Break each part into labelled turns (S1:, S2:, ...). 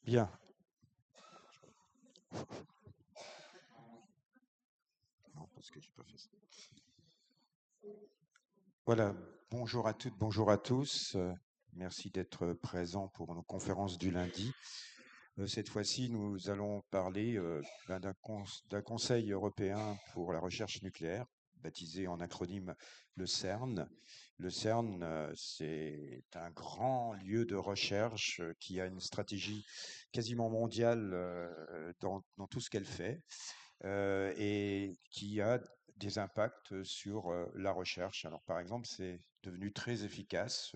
S1: Bien, non, parce que j'ai pas fait ça. Voilà, bonjour à toutes, bonjour à tous. Merci d'être présents pour nos conférences du lundi. Cette fois-ci, nous allons parler d'un conseil européen pour la recherche nucléaire, baptisé en acronyme le CERN. Le CERN, c'est un grand lieu de recherche qui a une stratégie quasiment mondiale dans tout ce qu'elle fait. Et qui a des impacts sur la recherche. Alors, par exemple, c'est devenu très efficace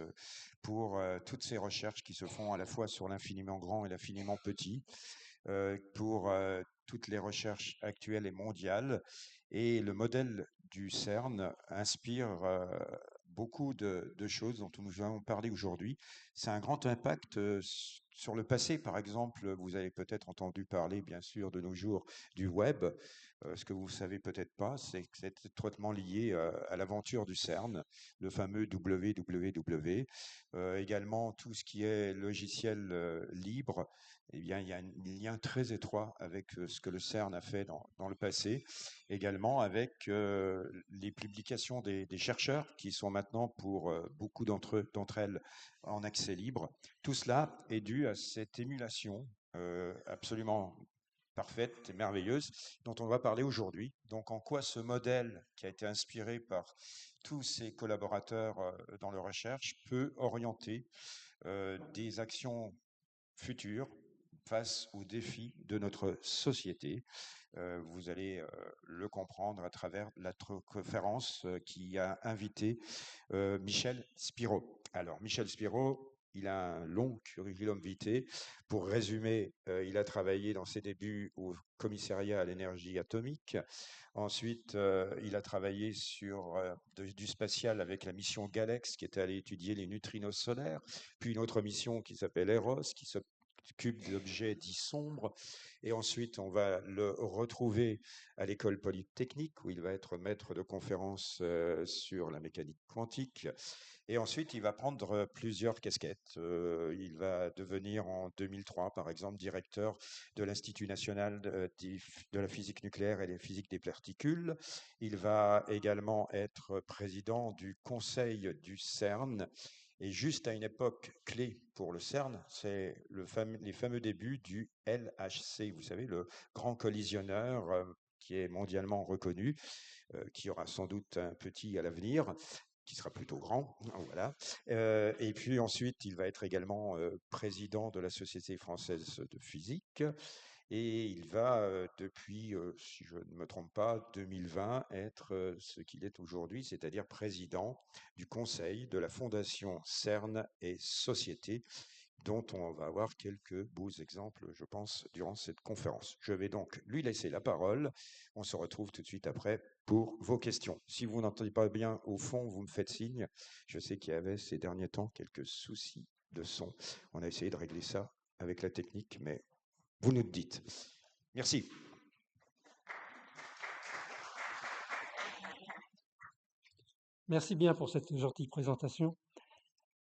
S1: pour toutes ces recherches qui se font à la fois sur l'infiniment grand et l'infiniment petit, pour toutes les recherches actuelles et mondiales. Et le modèle du CERN inspire beaucoup de choses dont nous allons parler aujourd'hui. C'est un grand impact sur le passé. Par exemple, vous avez peut-être entendu parler, bien sûr, de nos jours du web. Ce que vous savez peut-être pas, c'est que c'est étroitement lié à l'aventure du CERN, le fameux www. Également, tout ce qui est logiciel libre, eh bien, il y a un lien très étroit avec ce que le CERN a fait dans le passé, également avec les publications des chercheurs qui sont maintenant pour beaucoup d'entre elles en accès libre. Tout cela est dû à cette émulation absolument parfaite et merveilleuse dont on va parler aujourd'hui. Donc, en quoi ce modèle qui a été inspiré par tous ces collaborateurs dans la recherche peut orienter des actions futures face aux défis de notre société. Vous allez le comprendre à travers la conférence qui a invité Michel Spiro. Alors, Michel Spiro, il a un long curriculum vitae. Pour résumer, il a travaillé dans ses débuts au commissariat à l'énergie atomique. Ensuite, il a travaillé sur du spatial avec la mission Galex, qui était allée étudier les neutrinos solaires, puis une autre mission qui s'appelle Eros, qui s'occupe d'objets dits sombres. Et ensuite, on va le retrouver à l'école polytechnique, où il va être maître de conférences sur la mécanique quantique. Et ensuite, il va prendre plusieurs casquettes. Il va devenir en 2003, par exemple, directeur de l'Institut national de la physique nucléaire et de la physique des particules. Il va également être président du conseil du CERN. Et juste à une époque clé pour le CERN, c'est les fameux débuts du LHC, vous savez, le grand collisionneur qui est mondialement reconnu, qui aura sans doute un petit à l'avenir, qui sera plutôt grand, voilà. Et puis ensuite, il va être également président de la Société française de physique. Et il va, depuis, si je ne me trompe pas, 2020, être ce qu'il est aujourd'hui, c'est-à-dire président du conseil de la Fondation CERN et Société, dont on va avoir quelques beaux exemples, je pense, durant cette conférence. Je vais donc lui laisser la parole. On se retrouve tout de suite après pour vos questions. Si vous n'entendez pas bien au fond, vous me faites signe. Je sais qu'il y avait ces derniers temps quelques soucis de son. On a essayé de régler ça avec la technique, mais vous nous le dites. Merci.
S2: Merci bien pour cette gentille présentation.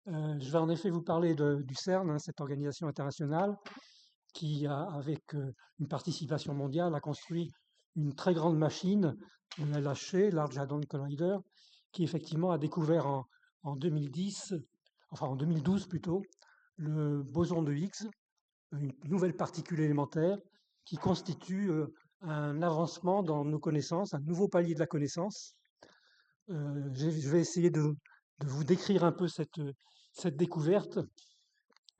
S2: Je vais en effet vous parler du CERN, hein, cette organisation internationale qui a, avec une participation mondiale, a construit une très grande machine, le LHC, Large Hadron Collider, qui effectivement a découvert en 2010, enfin en 2012 plutôt, le boson de Higgs, une nouvelle particule élémentaire qui constitue un avancement dans nos connaissances, un nouveau palier de la connaissance. Je vais essayer de vous décrire un peu cette découverte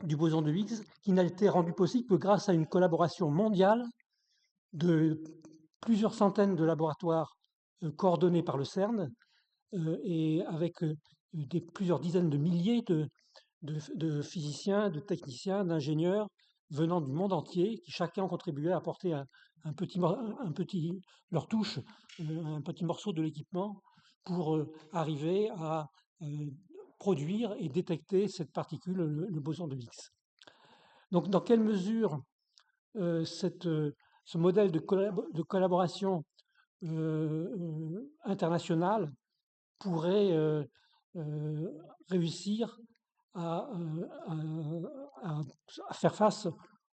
S2: du boson de Higgs, qui n'a été rendue possible que grâce à une collaboration mondiale de plusieurs centaines de laboratoires coordonnés par le CERN et avec plusieurs dizaines de milliers de physiciens, de techniciens, d'ingénieurs venant du monde entier, qui chacun ont contribué à apporter un petit, leur touche, un petit morceau de l'équipement pour arriver à produire et détecter cette particule, le boson de Higgs. Donc, dans quelle mesure ce modèle de collaboration internationale pourrait réussir à, à- à faire face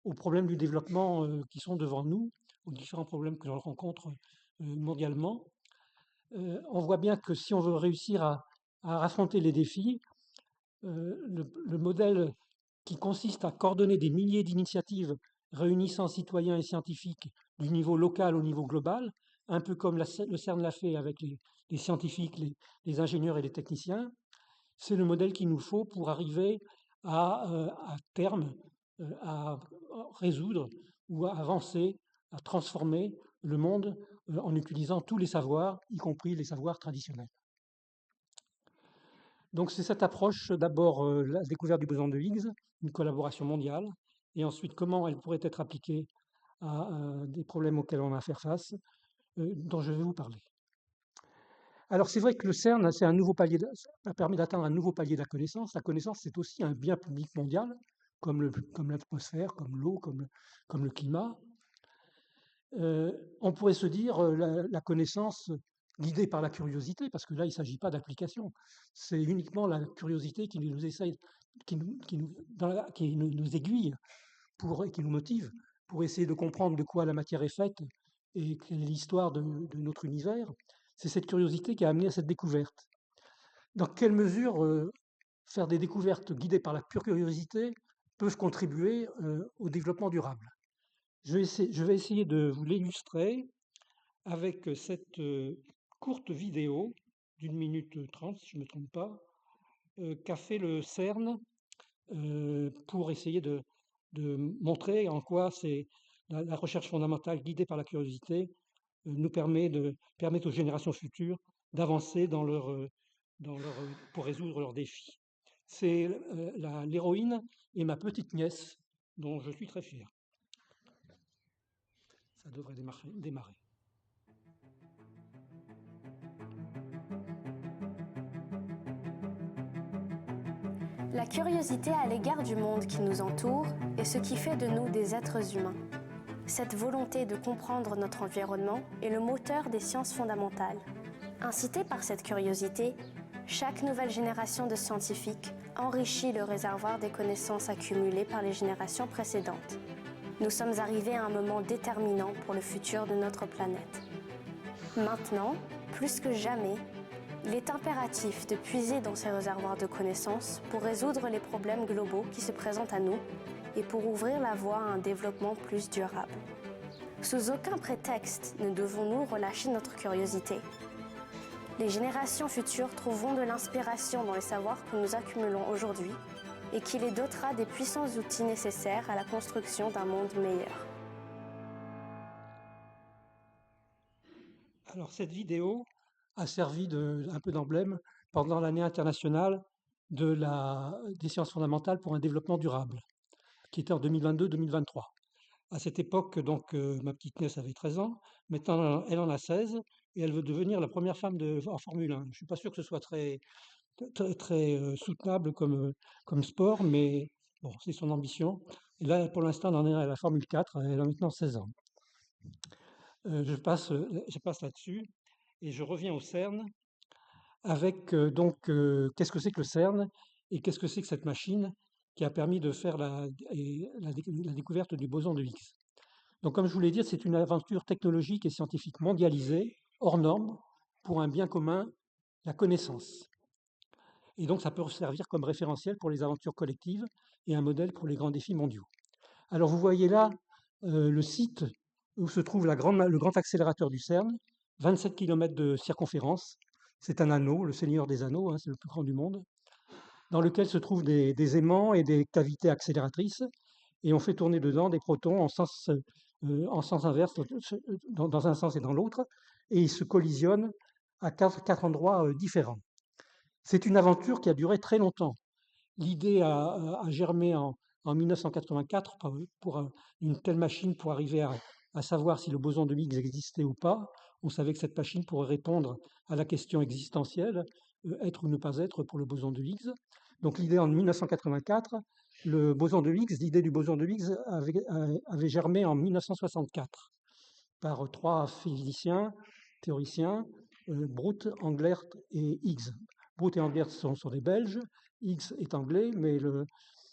S2: aux problèmes du développement qui sont devant nous, aux différents problèmes que l'on rencontre mondialement. On voit bien que si on veut réussir à affronter les défis, le modèle qui consiste à coordonner des milliers d'initiatives réunissant citoyens et scientifiques du niveau local au niveau global, un peu comme le CERN l'a fait avec les scientifiques, les ingénieurs et les techniciens, c'est le modèle qu'il nous faut pour arriver à terme à résoudre ou à avancer, à transformer le monde en utilisant tous les savoirs, y compris les savoirs traditionnels. Donc c'est cette approche, d'abord la découverte du boson de Higgs, une collaboration mondiale, et ensuite comment elle pourrait être appliquée à des problèmes auxquels on a à faire face, dont je vais vous parler. Alors c'est vrai que le CERN c'est un nouveau palier a permis d'atteindre un nouveau palier de la connaissance. La connaissance, c'est aussi un bien public mondial, comme l'atmosphère, comme l'eau, comme le climat. On pourrait se dire la connaissance guidée par la curiosité, parce que là, il ne s'agit pas d'application. C'est uniquement la curiosité qui nous essaye, qui nous aiguille et qui nous motive pour essayer de comprendre de quoi la matière est faite et quelle est l'histoire de notre univers. C'est cette curiosité qui a amené à cette découverte. Dans quelle mesure faire des découvertes guidées par la pure curiosité peuvent contribuer au développement durable? Je vais essayer de vous l'illustrer avec cette courte vidéo d'1 minute 30, si je ne me trompe pas, qu'a fait le CERN pour essayer de montrer en quoi la recherche fondamentale guidée par la curiosité nous permet aux générations futures d'avancer pour résoudre leurs défis. C'est l'héroïne et ma petite nièce, dont je suis très fier. Ça devrait démarrer.
S3: La curiosité à l'égard du monde qui nous entoure est ce qui fait de nous des êtres humains. Cette volonté de comprendre notre environnement est le moteur des sciences fondamentales. Incité par cette curiosité, chaque nouvelle génération de scientifiques enrichit le réservoir des connaissances accumulées par les générations précédentes. Nous sommes arrivés à un moment déterminant pour le futur de notre planète. Maintenant, plus que jamais, il est impératif de puiser dans ces réservoirs de connaissances pour résoudre les problèmes globaux qui se présentent à nous et pour ouvrir la voie à un développement plus durable. Sous aucun prétexte ne devons-nous relâcher notre curiosité. Les générations futures trouveront de l'inspiration dans les savoirs que nous accumulons aujourd'hui et qui les dotera des puissants outils nécessaires à la construction d'un monde meilleur.
S2: Alors cette vidéo a servi un peu d'emblème pendant l'année internationale des sciences fondamentales pour un développement durable, qui était en 2022-2023. À cette époque, donc, ma petite nièce avait 13 ans, maintenant elle en a 16, et elle veut devenir la première femme en Formule 1. Je ne suis pas sûr que ce soit très soutenable comme sport, mais bon, c'est son ambition. Et là, pour l'instant, elle en est à la Formule 4, elle a maintenant 16 ans. Je passe là-dessus et je reviens au CERN avec qu'est-ce que c'est que le CERN et qu'est-ce que c'est que cette machine qui a permis de faire la découverte du boson de Higgs. Donc, comme je vous l'ai dit, c'est une aventure technologique et scientifique mondialisée, hors norme, pour un bien commun, la connaissance. Et donc, ça peut servir comme référentiel pour les aventures collectives et un modèle pour les grands défis mondiaux. Alors, vous voyez là le site où se trouve le grand accélérateur du CERN, 27 km de circonférence. C'est un anneau, le Seigneur des Anneaux, hein, c'est le plus grand du monde, dans lequel se trouvent des aimants et des cavités accélératrices. Et on fait tourner dedans des protons en sens inverse, dans un sens et dans l'autre, et ils se collisionnent à quatre endroits différents. C'est une aventure qui a duré très longtemps. L'idée a germé en 1984 pour une telle machine pour arriver à savoir si le boson de Higgs existait ou pas. On savait que cette machine pourrait répondre à la question existentielle, être ou ne pas être pour le boson de Higgs. Donc l'idée en 1984, le boson de Higgs, l'idée du boson de Higgs avait germé en 1964 par 3 physiciens, théoriciens, Brout, Englert et Higgs. Brout et Englert sont des Belges, Higgs est anglais, mais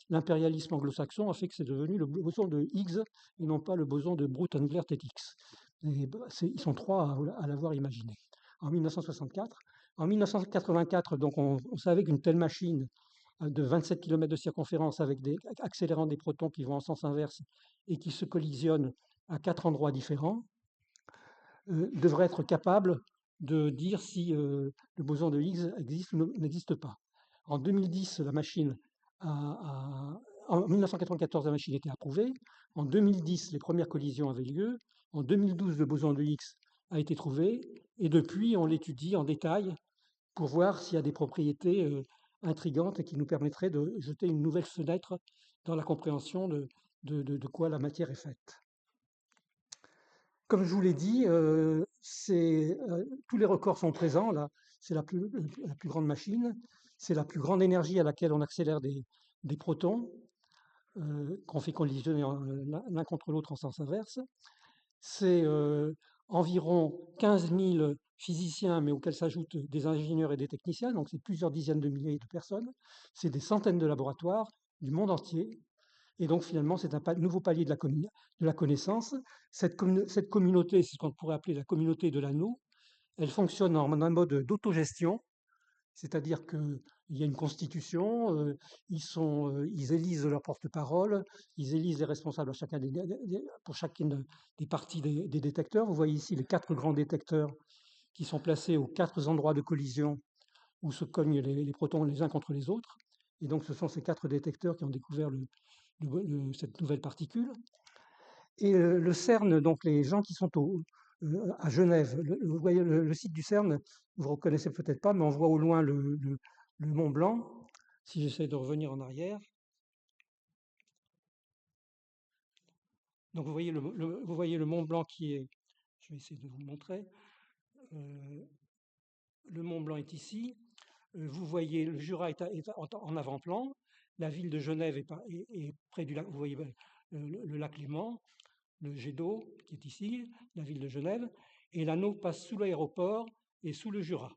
S2: l'impérialisme anglo-saxon a fait que c'est devenu le boson de Higgs et non pas le boson de Bruton-Englert-Thetix. Ils sont trois à l'avoir imaginé. En 1964. En 1984, donc on savait qu'une telle machine de 27 km de circonférence avec des accélérant des protons qui vont en sens inverse et qui se collisionnent à 4 endroits différents, devrait être capable de dire si le boson de Higgs existe ou n'existe pas. En 2010, en 1994, la machine était approuvée. En 2010, les premières collisions avaient lieu. En 2012, le boson de Higgs a été trouvé. Et depuis, on l'étudie en détail pour voir s'il y a des propriétés intrigantes et qui nous permettraient de jeter une nouvelle fenêtre dans la compréhension de quoi la matière est faite. Comme je vous l'ai dit, tous les records sont présents. Là, c'est la plus grande machine. C'est la plus grande énergie à laquelle on accélère des protons qu'on fait collisionner l'un contre l'autre en sens inverse. C'est environ 15 000 physiciens, mais auxquels s'ajoutent des ingénieurs et des techniciens, donc c'est plusieurs dizaines de milliers de personnes. C'est des centaines de laboratoires du monde entier. Et donc finalement, c'est un nouveau palier de la connaissance. Cette communauté, c'est ce qu'on pourrait appeler la communauté de l'anneau. Elle fonctionne en un mode d'autogestion, c'est-à-dire qu'il y a une constitution, ils élisent leur porte-parole, ils élisent les responsables pour chacune des parties des détecteurs. Vous voyez ici les 4 grands détecteurs qui sont placés aux 4 endroits de collision où se cognent les protons les uns contre les autres. Et donc ce sont ces 4 détecteurs qui ont découvert cette nouvelle particule. Et le CERN, donc les gens qui sont à Genève, vous voyez le site du CERN, vous ne reconnaissez peut-être pas, mais on voit au loin le Mont Blanc. Si j'essaie de revenir en arrière. Donc vous voyez le Mont Blanc qui est, je vais essayer de vous le montrer, le Mont Blanc est ici, vous voyez le Jura est en avant-plan, la ville de Genève est près du lac, vous voyez le lac Léman, le jet d'eau qui est ici, la ville de Genève, et l'anneau passe sous l'aéroport et sous le Jura.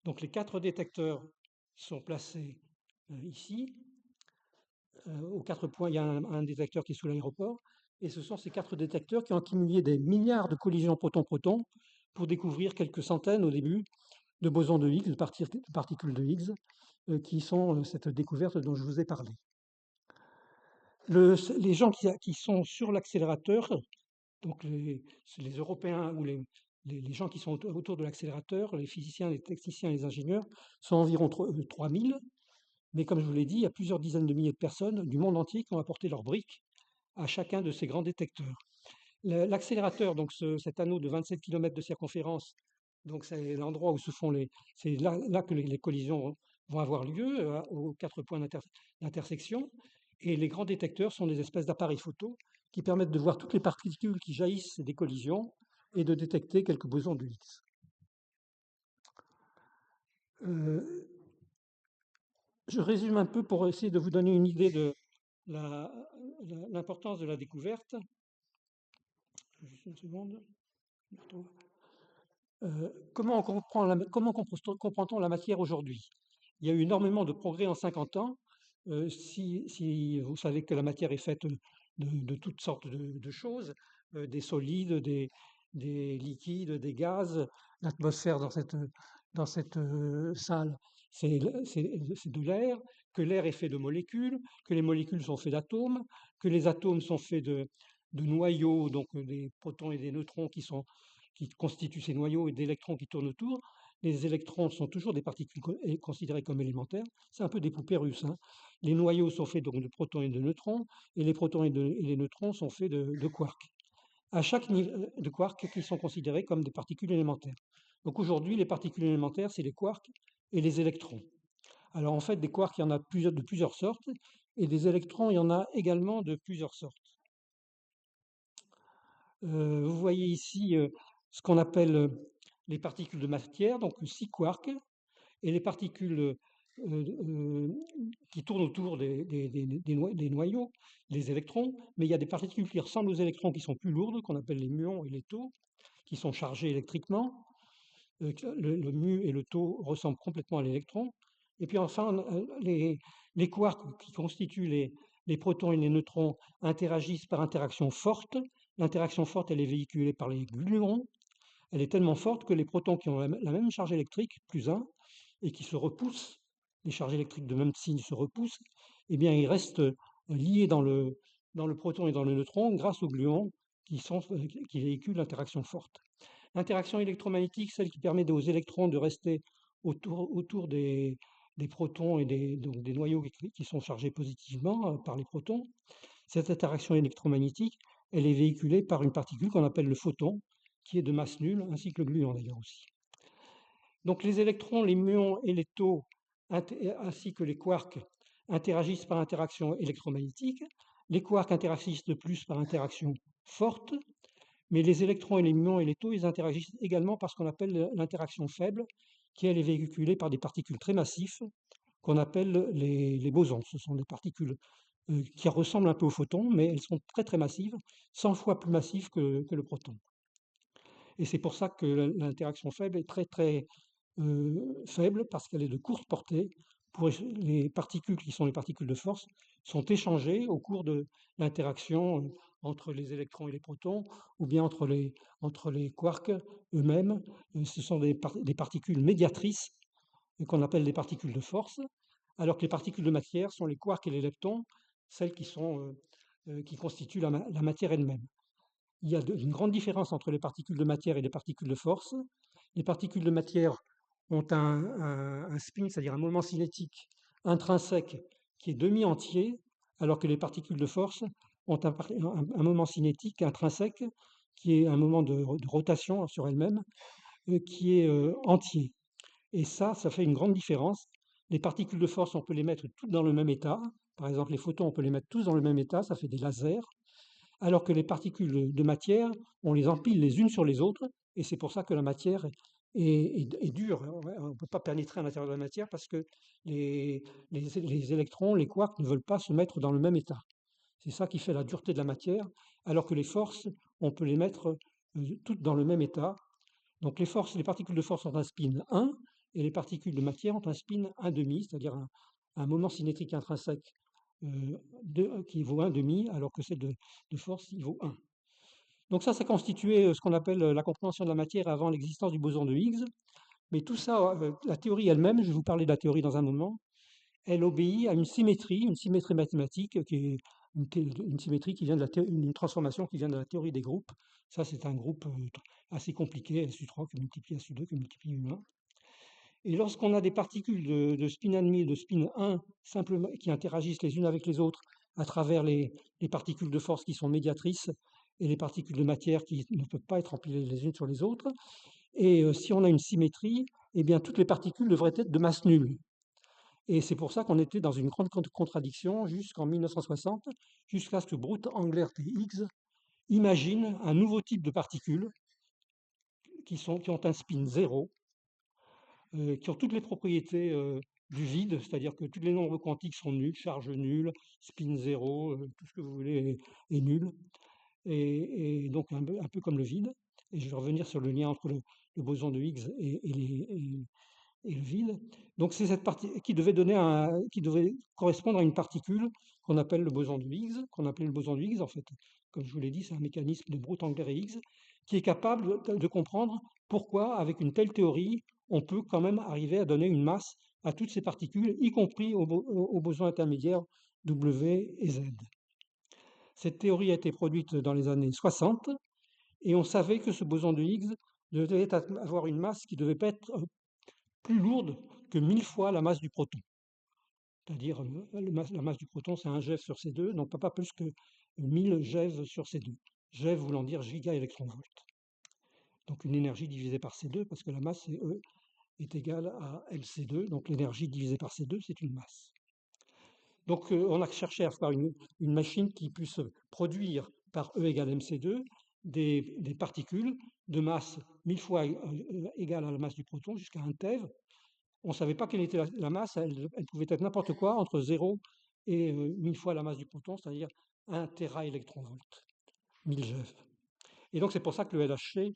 S2: Donc les 4 détecteurs sont placés ici. Aux 4 points, il y a un détecteur qui est sous l'aéroport, et ce sont ces 4 détecteurs qui ont accumulé des milliards de collisions proton-proton pour découvrir quelques centaines au début de bosons de Higgs, de particules de Higgs, qui sont cette découverte dont je vous ai parlé. Les gens qui sont sur l'accélérateur, donc les Européens ou les gens qui sont autour de l'accélérateur, les physiciens, les techniciens, les ingénieurs, sont environ 3000. Mais comme je vous l'ai dit, il y a plusieurs dizaines de milliers de personnes du monde entier qui ont apporté leurs briques à chacun de ces grands détecteurs. L'accélérateur, donc cet anneau de 27 km de circonférence, donc c'est l'endroit où c'est là que les collisions vont avoir lieu, aux 4 points d'intersection. Et les grands détecteurs sont des espèces d'appareils photo qui permettent de voir toutes les particules qui jaillissent des collisions et de détecter quelques bosons de Higgs. Je résume un peu pour essayer de vous donner une idée de l'importance de la découverte. Juste une seconde. Comment comprend-on la matière aujourd'hui? Il y a eu énormément de progrès en 50 ans. Si vous savez que la matière est faite de toutes sortes de choses, des solides, des liquides, des gaz, l'atmosphère dans cette salle, c'est de l'air, que l'air est fait de molécules, que les molécules sont faites d'atomes, que les atomes sont faits de noyaux, donc des protons et des neutrons qui constituent ces noyaux et d'électrons qui tournent autour. Les électrons sont toujours des particules considérées comme élémentaires. C'est un peu des poupées russes. Hein. Les noyaux sont faits donc de protons et de neutrons, et les protons et les neutrons sont faits de quarks. À chaque niveau de quarks qui sont considérés comme des particules élémentaires. Donc aujourd'hui, les particules élémentaires, c'est les quarks et les électrons. Alors en fait, des quarks, il y en a de plusieurs sortes, et des électrons, il y en a également de plusieurs sortes. Vous voyez ici ce qu'on appelle les particules de matière, donc 6 quarks, et les particules qui tournent autour des noyaux, les électrons, mais il y a des particules qui ressemblent aux électrons qui sont plus lourdes, qu'on appelle les muons et les taux, qui sont chargés électriquement. Le mu et le taux ressemblent complètement à l'électron. Et puis enfin, les quarks qui constituent les protons et les neutrons interagissent par interaction forte. L'interaction forte, elle est véhiculée par les gluons. Elle est tellement forte que les protons qui ont la même charge électrique, plus 1, et qui se repoussent, les charges électriques de même signe se repoussent, eh bien, ils restent liés dans le proton et dans le neutron grâce aux gluons qui véhiculent l'interaction forte. L'interaction électromagnétique, celle qui permet aux électrons de rester autour des protons et donc des noyaux qui sont chargés positivement par les protons. Cette interaction électromagnétique, elle est véhiculée par une particule qu'on appelle le photon, qui est de masse nulle, ainsi que le gluon d'ailleurs aussi. Donc les électrons, les muons et les taux, ainsi que les quarks, interagissent par interaction électromagnétique. Les quarks interagissent de plus par interaction forte, mais les électrons et les muons et les taux, ils interagissent également par ce qu'on appelle l'interaction faible, qui elle est véhiculée par des particules très massives, qu'on appelle les bosons. Ce sont des particules qui ressemblent un peu aux photons, mais elles sont très très massives, 100 fois plus massives que le proton. Et c'est pour ça que l'interaction faible est très très faible, parce qu'elle est de courte portée. Pour les particules qui sont les particules de force sont échangées au cours de l'interaction entre les électrons et les protons, ou bien entre les quarks eux-mêmes. Ce sont des particules médiatrices qu'on appelle des particules de force, alors que les particules de matière sont les quarks et les leptons, celles qui constituent la matière elle-même. Il y a une grande différence entre les particules de matière et les particules de force. Les particules de matière ont un spin, c'est-à-dire un moment cinétique intrinsèque qui est demi-entier, alors que les particules de force ont un moment cinétique intrinsèque qui est un moment de rotation sur elles-mêmes qui est entier. Et ça fait une grande différence. Les particules de force, on peut les mettre toutes dans le même état. Par exemple, les photons, on peut les mettre tous dans le même état, ça fait des lasers. Alors que les particules de matière, on les empile les unes sur les autres, et c'est pour ça que la matière est dure. On ne peut pas pénétrer à l'intérieur de la matière parce que les électrons, les quarks, ne veulent pas se mettre dans le même état. C'est ça qui fait la dureté de la matière, alors que les forces, on peut les mettre toutes dans le même état. Donc les particules de force ont un spin 1, et les particules de matière ont un spin 1,5, c'est-à-dire un moment cinétique intrinsèque qui vaut 1,5, alors que celle de force, il vaut 1. Donc ça constituait ce qu'on appelle la compréhension de la matière avant l'existence du boson de Higgs. Mais tout ça, la théorie elle-même, je vais vous parler de la théorie dans un moment, elle obéit à une symétrie mathématique qui est une symétrie qui vient une transformation qui vient de la théorie des groupes. Ça, c'est un groupe assez compliqué, SU3 qui multiplie SU2 qui multiplie U1. Et lorsqu'on a des particules de spin 1,5 et de spin 1 simplement, qui interagissent les unes avec les autres à travers les particules de force qui sont médiatrices et les particules de matière qui ne peuvent pas être empilées les unes sur les autres, et si on a une symétrie, eh bien toutes les particules devraient être de masse nulle. Et c'est pour ça qu'on était dans une grande contradiction jusqu'en 1960, jusqu'à ce que Brute, Englert et Higgs imaginent un nouveau type de particules qui ont un spin 0, qui ont toutes les propriétés du vide, c'est-à-dire que tous les nombres quantiques sont nuls, charge nulle, spin 0, tout ce que vous voulez est nul, et donc un peu comme le vide. Et je vais revenir sur le lien entre le boson de Higgs et le vide. Donc c'est cette partie qui devait correspondre à une particule qu'on appelle le boson de Higgs, qu'on appelait le boson de Higgs en fait. Comme je vous l'ai dit, c'est un mécanisme de Brute, Englert et Higgs qui est capable de comprendre pourquoi, avec une telle théorie, on peut quand même arriver à donner une masse à toutes ces particules, y compris aux bosons intermédiaires W et Z. Cette théorie a été produite dans les années 60, et on savait que ce boson de Higgs devait avoir une masse qui devait pas être plus lourde que 1000 fois la masse du proton. C'est-à-dire la masse du proton, c'est 1 GeV sur C2, donc pas plus que 1000 GeV sur C2. GeV voulant dire gigaélectronvolt. Donc une énergie divisée par C2, parce que la masse E est égale à mc2, donc l'énergie divisée par C2, c'est une masse. Donc on a cherché à faire une machine qui puisse produire par E égale mc2 des particules de masse 1000 fois égale à la masse du proton jusqu'à 1 TeV. On ne savait pas quelle était la masse, elle pouvait être n'importe quoi entre 0 et 1000 fois la masse du proton, c'est-à-dire 1 téraélectronvolt, 1000 GeV. Et donc c'est pour ça que le LHC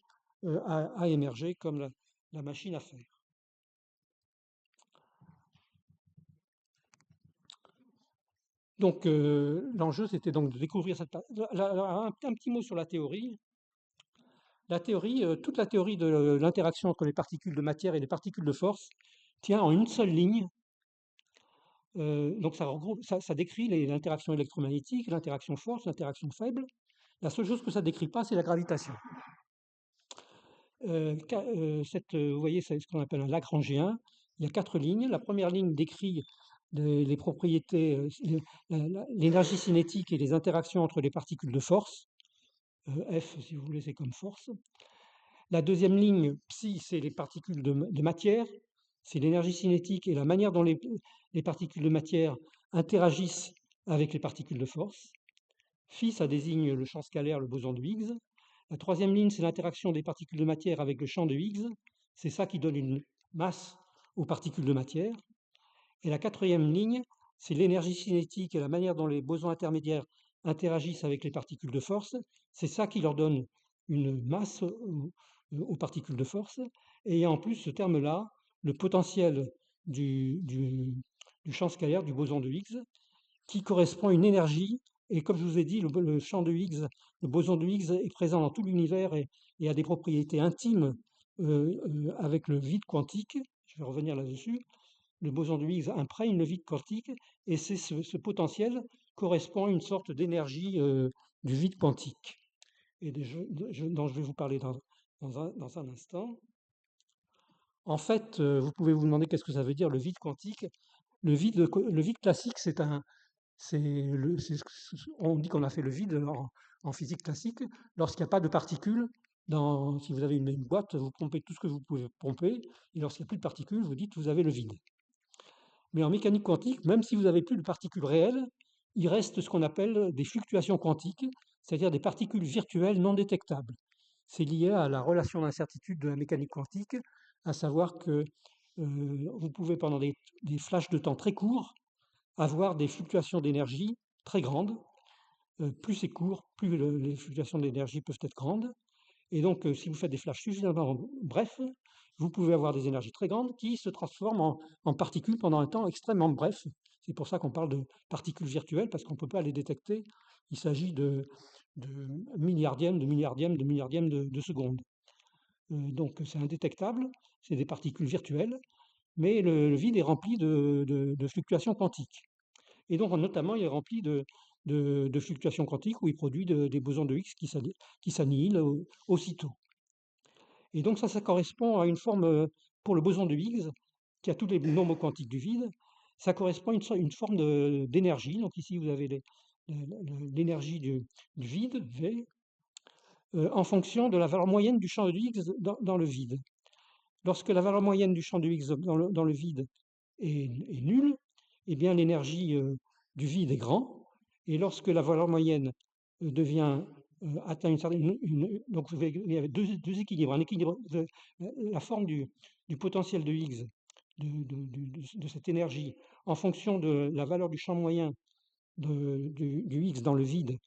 S2: a émergé comme la machine à faire. Donc, l'enjeu, c'était donc de découvrir un petit mot sur la théorie. La théorie, toute la théorie de l'interaction entre les particules de matière et les particules de force tient en une seule ligne. Donc, ça décrit l'interaction électromagnétique, l'interaction force, l'interaction faible. La seule chose que ça ne décrit pas, c'est la gravitation. Vous voyez, c'est ce qu'on appelle un Lagrangien. Il y a 4 lignes. La première ligne décrit les propriétés, l'énergie cinétique et les interactions entre les particules de force. F, si vous voulez, c'est comme force. La deuxième ligne, psi, c'est les particules de matière. C'est l'énergie cinétique et la manière dont les particules de matière interagissent avec les particules de force. Phi, ça désigne le champ scalaire, le boson de Higgs. La troisième ligne, c'est l'interaction des particules de matière avec le champ de Higgs. C'est ça qui donne une masse aux particules de matière. Et la quatrième ligne, c'est l'énergie cinétique et la manière dont les bosons intermédiaires interagissent avec les particules de force. C'est ça qui leur donne une masse aux particules de force. Et il y a en plus ce terme-là, le potentiel du champ scalaire, du boson de Higgs, qui correspond à une énergie. Et comme je vous ai dit, le champ de Higgs, le boson de Higgs est présent dans tout l'univers et a des propriétés intimes avec le vide quantique. Je vais revenir là-dessus. Le boson de Higgs imprègne le vide quantique et ce potentiel correspond à une sorte d'énergie du vide quantique et dont je vais vous parler dans un instant. En fait, vous pouvez vous demander qu'est-ce que ça veut dire le vide quantique. Le vide classique, on dit qu'on a fait le vide en physique classique lorsqu'il n'y a pas de particules. Si vous avez une boîte, vous pompez tout ce que vous pouvez pomper, et lorsqu'il n'y a plus de particules, vous dites que vous avez le vide. Mais en mécanique quantique, même si vous n'avez plus de particules réelles, il reste ce qu'on appelle des fluctuations quantiques, c'est-à-dire des particules virtuelles non détectables. C'est lié à la relation d'incertitude de la mécanique quantique, à savoir que vous pouvez, pendant des flashs de temps très courts, avoir des fluctuations d'énergie très grandes. Plus c'est court, plus les fluctuations d'énergie peuvent être grandes. Et donc, si vous faites des flashs suffisamment brefs, vous pouvez avoir des énergies très grandes qui se transforment en particules pendant un temps extrêmement bref. C'est pour ça qu'on parle de particules virtuelles, parce qu'on ne peut pas les détecter. Il s'agit de milliardièmes de secondes. Donc c'est indétectable, c'est des particules virtuelles, mais le vide est rempli de fluctuations quantiques. Et donc, notamment, il est rempli de fluctuations quantiques où il produit des bosons de Higgs qui s'annihilent aussitôt. Et donc ça correspond à une forme, pour le boson de Higgs, qui a tous les nombres quantiques du vide, ça correspond à une forme d'énergie. Donc ici, vous avez l'énergie du vide, V, en fonction de la valeur moyenne du champ de Higgs dans le vide. Lorsque la valeur moyenne du champ de Higgs dans le vide est nulle, eh bien l'énergie du vide est grand. Et lorsque la valeur moyenne atteint une certaine... donc il y a deux équilibres. Un équilibre de la forme du potentiel de Higgs, de cette énergie, en fonction de la valeur du champ moyen du Higgs dans le vide,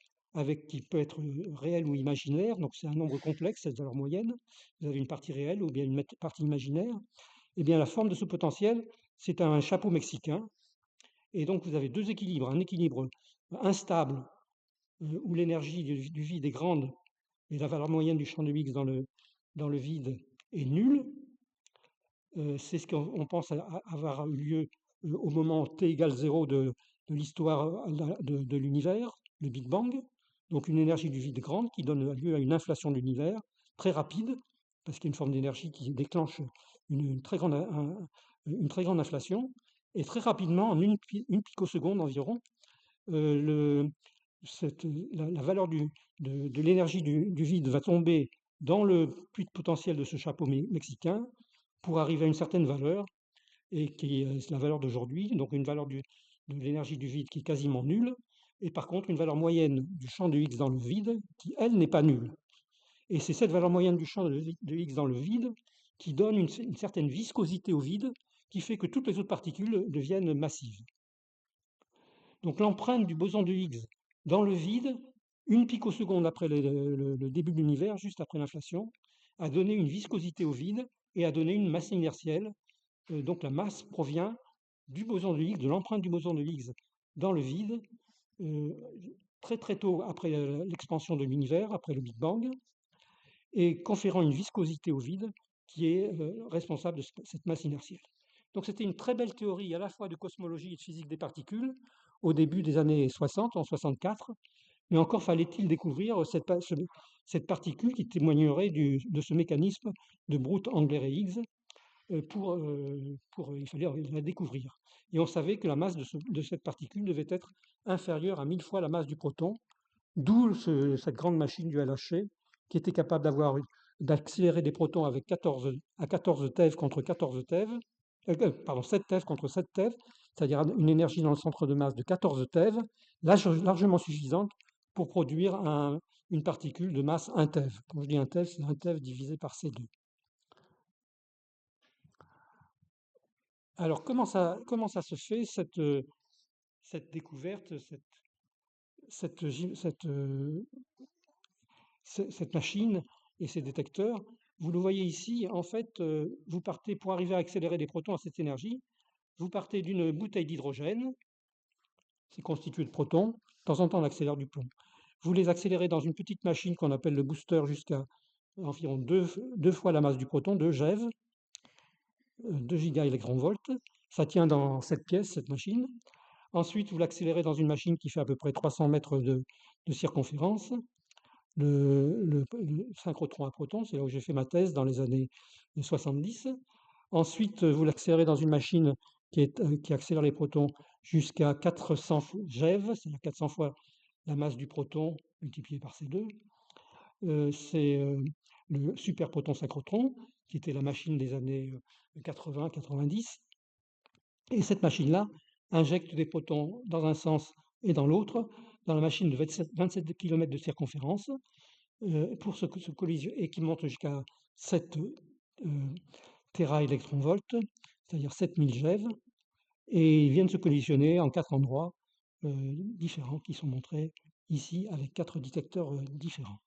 S2: qui peut être réel ou imaginaire. Donc c'est un nombre complexe, cette valeur moyenne. Vous avez une partie réelle ou bien une partie imaginaire. Eh bien la forme de ce potentiel, c'est un chapeau mexicain. Et donc vous avez deux équilibres. Un équilibre instable, où l'énergie du vide est grande et la valeur moyenne du champ de Higgs dans le vide est nulle. C'est ce qu'on pense avoir eu lieu au moment t égale 0 de l'histoire de l'univers, le Big Bang. Donc une énergie du vide grande qui donne lieu à une inflation de l'univers très rapide, parce qu'il y a une forme d'énergie qui déclenche une très grande inflation. Et très rapidement, en une picoseconde environ, la valeur de l'énergie du vide va tomber dans le puits de potentiel de ce chapeau mexicain pour arriver à une certaine valeur, et qui est la valeur d'aujourd'hui, donc une valeur de l'énergie du vide qui est quasiment nulle, et par contre une valeur moyenne du champ de Higgs dans le vide qui, elle, n'est pas nulle. Et c'est cette valeur moyenne du champ de Higgs dans le vide qui donne une certaine viscosité au vide, qui fait que toutes les autres particules deviennent massives. Donc l'empreinte du boson de Higgs dans le vide, une picoseconde après le début de l'univers, juste après l'inflation, a donné une viscosité au vide et a donné une masse inertielle. Donc la masse provient du boson de Higgs, de l'empreinte du boson de Higgs dans le vide, très très tôt après l'expansion de l'univers, après le Big Bang, et conférant une viscosité au vide qui est responsable de cette masse inertielle. Donc c'était une très belle théorie à la fois de cosmologie et de physique des particules au début des années 60, en 64, mais encore fallait-il découvrir cette particule qui témoignerait de ce mécanisme de Brute-Angler-Higgs. Il fallait la découvrir. Et on savait que la masse de cette particule devait être inférieure à 1000 fois la masse du proton, d'où cette grande machine du LHC qui était capable d'accélérer des protons avec 14 TeV contre 14 TeV, 7 TeV contre 7 TeV, c'est-à-dire une énergie dans le centre de masse de 14 TeV, largement suffisante pour produire une particule de masse 1 TeV. Quand je dis 1 TeV, c'est 1 TeV divisé par C2. Alors, comment ça se fait, cette découverte, cette machine et ces détecteurs? Vous le voyez ici, en fait, vous partez, pour arriver à accélérer les protons à cette énergie, vous partez d'une bouteille d'hydrogène, c'est constitué de protons, de temps en temps on accélère du plomb. Vous les accélérez dans une petite machine qu'on appelle le booster jusqu'à environ deux fois la masse du proton, 2 GeV, 2 gigaélectronvolts. Ça tient dans cette pièce, cette machine. Ensuite, vous l'accélérez dans une machine qui fait à peu près 300 mètres de circonférence. Le synchrotron à protons, c'est là où j'ai fait ma thèse dans les années 70. Ensuite, vous l'accélérez dans une machine qui accélère les protons jusqu'à 400 GeV, c'est-à-dire 400 fois la masse du proton multiplié par C2. C'est le superproton synchrotron, qui était la machine des années 80-90. Et cette machine-là injecte des protons dans un sens et dans l'autre, dans la machine de 27 km de circonférence, pour se collisionner, et qui monte jusqu'à 7 téraélectronvolts, c'est-à-dire 7000 GeV, et ils viennent se collisionner en 4 endroits différents qui sont montrés ici avec 4 détecteurs différents.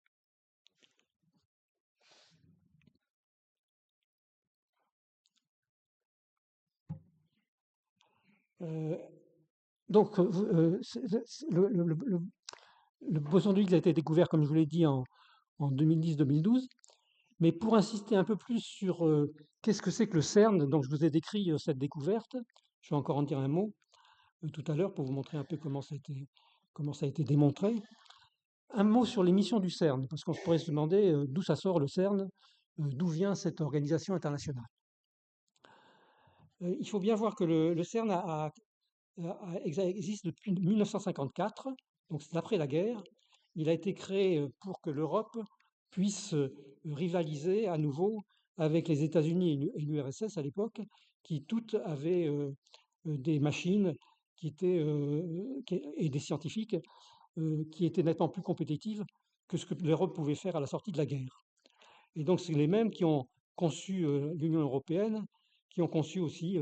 S2: Donc, le boson de Higgs a été découvert, comme je vous l'ai dit, en 2010-2012. Mais pour insister un peu plus sur qu'est-ce que c'est que le CERN, donc je vous ai décrit cette découverte, je vais encore en dire un mot tout à l'heure pour vous montrer un peu comment ça a été démontré. Un mot sur les missions du CERN, parce qu'on pourrait se demander d'où ça sort le CERN, d'où vient cette organisation internationale. Il faut bien voir que le CERN existe depuis 1954, donc c'est après la guerre. Il a été créé pour que l'Europe puisse rivaliser à nouveau avec les États-Unis et l'URSS à l'époque, qui toutes avaient des machines et des scientifiques qui étaient nettement plus compétitives que ce que l'Europe pouvait faire à la sortie de la guerre. Et donc c'est les mêmes qui ont conçu l'Union européenne, qui ont conçu aussi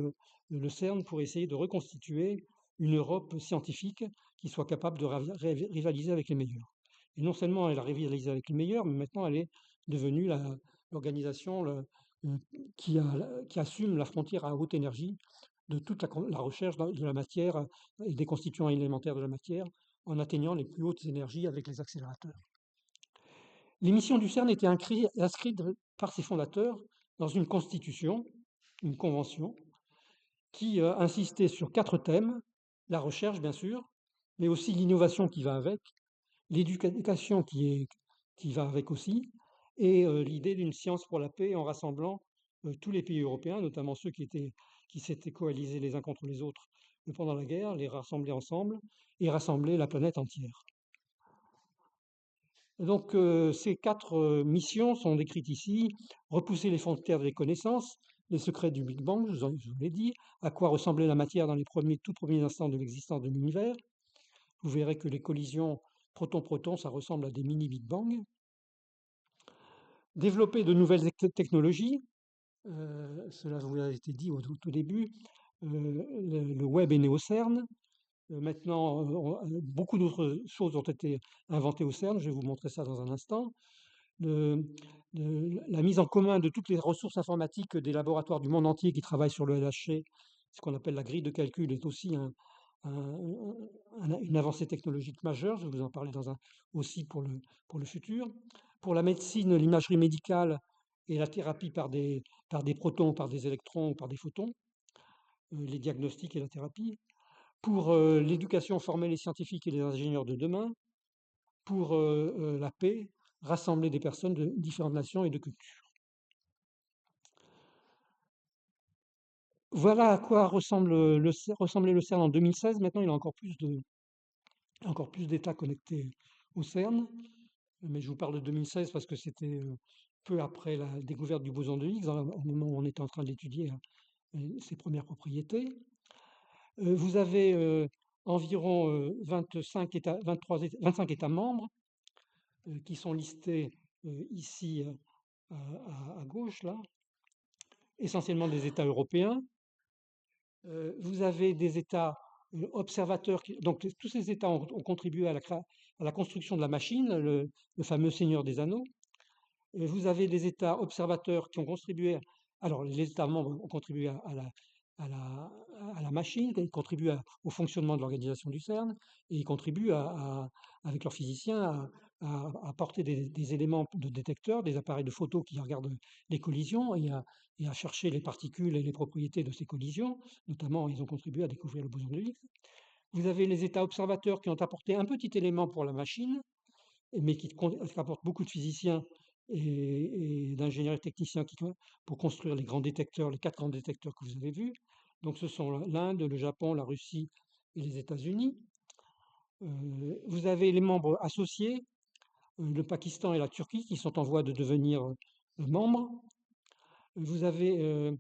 S2: le CERN pour essayer de reconstituer une Europe scientifique qui soit capable de rivaliser avec les meilleurs. Et non seulement elle a rivalisé avec les meilleurs, mais maintenant elle est devenue l'organisation qui assume la frontière à haute énergie de toute la recherche de la matière et des constituants élémentaires de la matière en atteignant les plus hautes énergies avec les accélérateurs. Les missions du CERN étaient inscrites par ses fondateurs dans une constitution, une convention, qui insistait sur 4 thèmes: la recherche, bien sûr, mais aussi l'innovation qui va avec, l'éducation qui va avec aussi, et l'idée d'une science pour la paix en rassemblant tous les pays européens, notamment ceux qui s'étaient coalisés les uns contre les autres pendant la guerre, les rassembler ensemble et rassembler la planète entière. Donc ces 4 missions sont décrites ici: repousser les frontières des connaissances, les secrets du Big Bang, je vous l'ai dit, à quoi ressemblait la matière dans les tout premiers instants de l'existence de l'univers. Vous verrez que les collisions proton-proton, ça ressemble à des mini-Big Bang. Développer de nouvelles technologies, cela vous a été dit au tout début, le web est né au CERN. Maintenant, beaucoup d'autres choses ont été inventées au CERN, je vais vous montrer ça dans un instant. La mise en commun de toutes les ressources informatiques des laboratoires du monde entier qui travaillent sur le LHC, ce qu'on appelle la grille de calcul, est aussi une avancée technologique majeure. Je vais vous en parler aussi pour le futur. Pour la médecine, l'imagerie médicale et la thérapie par des protons, par des électrons ou par des photons, les diagnostics et la thérapie. Pour l'éducation formelle et scientifique et les ingénieurs de demain. Pour la paix, rassembler des personnes de différentes nations et de cultures. Voilà à quoi ressemblait le CERN en 2016. Maintenant, il y a encore plus d'États connectés au CERN. Mais je vous parle de 2016 parce que c'était peu après la découverte du boson de Higgs, au moment où on était en train d'étudier ses premières propriétés. Vous avez environ 25 États membres qui sont listés ici à gauche, là, essentiellement des États européens. Vous avez des États observateurs, donc tous ces États ont contribué à la construction de la machine, le fameux Seigneur des Anneaux. Vous avez des États observateurs qui ont contribué, alors les États membres ont contribué à la machine, ils contribuent au fonctionnement de l'organisation du CERN, et ils contribuent avec leurs physiciens à apporter des éléments de détecteurs, des appareils de photo qui regardent les collisions et à chercher les particules et les propriétés de ces collisions. Notamment, ils ont contribué à découvrir le boson de Higgs. Vous avez les États observateurs qui ont apporté un petit élément pour la machine, mais qui apportent beaucoup de physiciens et d'ingénieurs et techniciens pour construire les grands détecteurs, les 4 grands détecteurs que vous avez vus. Donc ce sont l'Inde, le Japon, la Russie et les États-Unis. Vous avez les membres associés, le Pakistan et la Turquie, qui sont en voie de devenir membres. Vous avez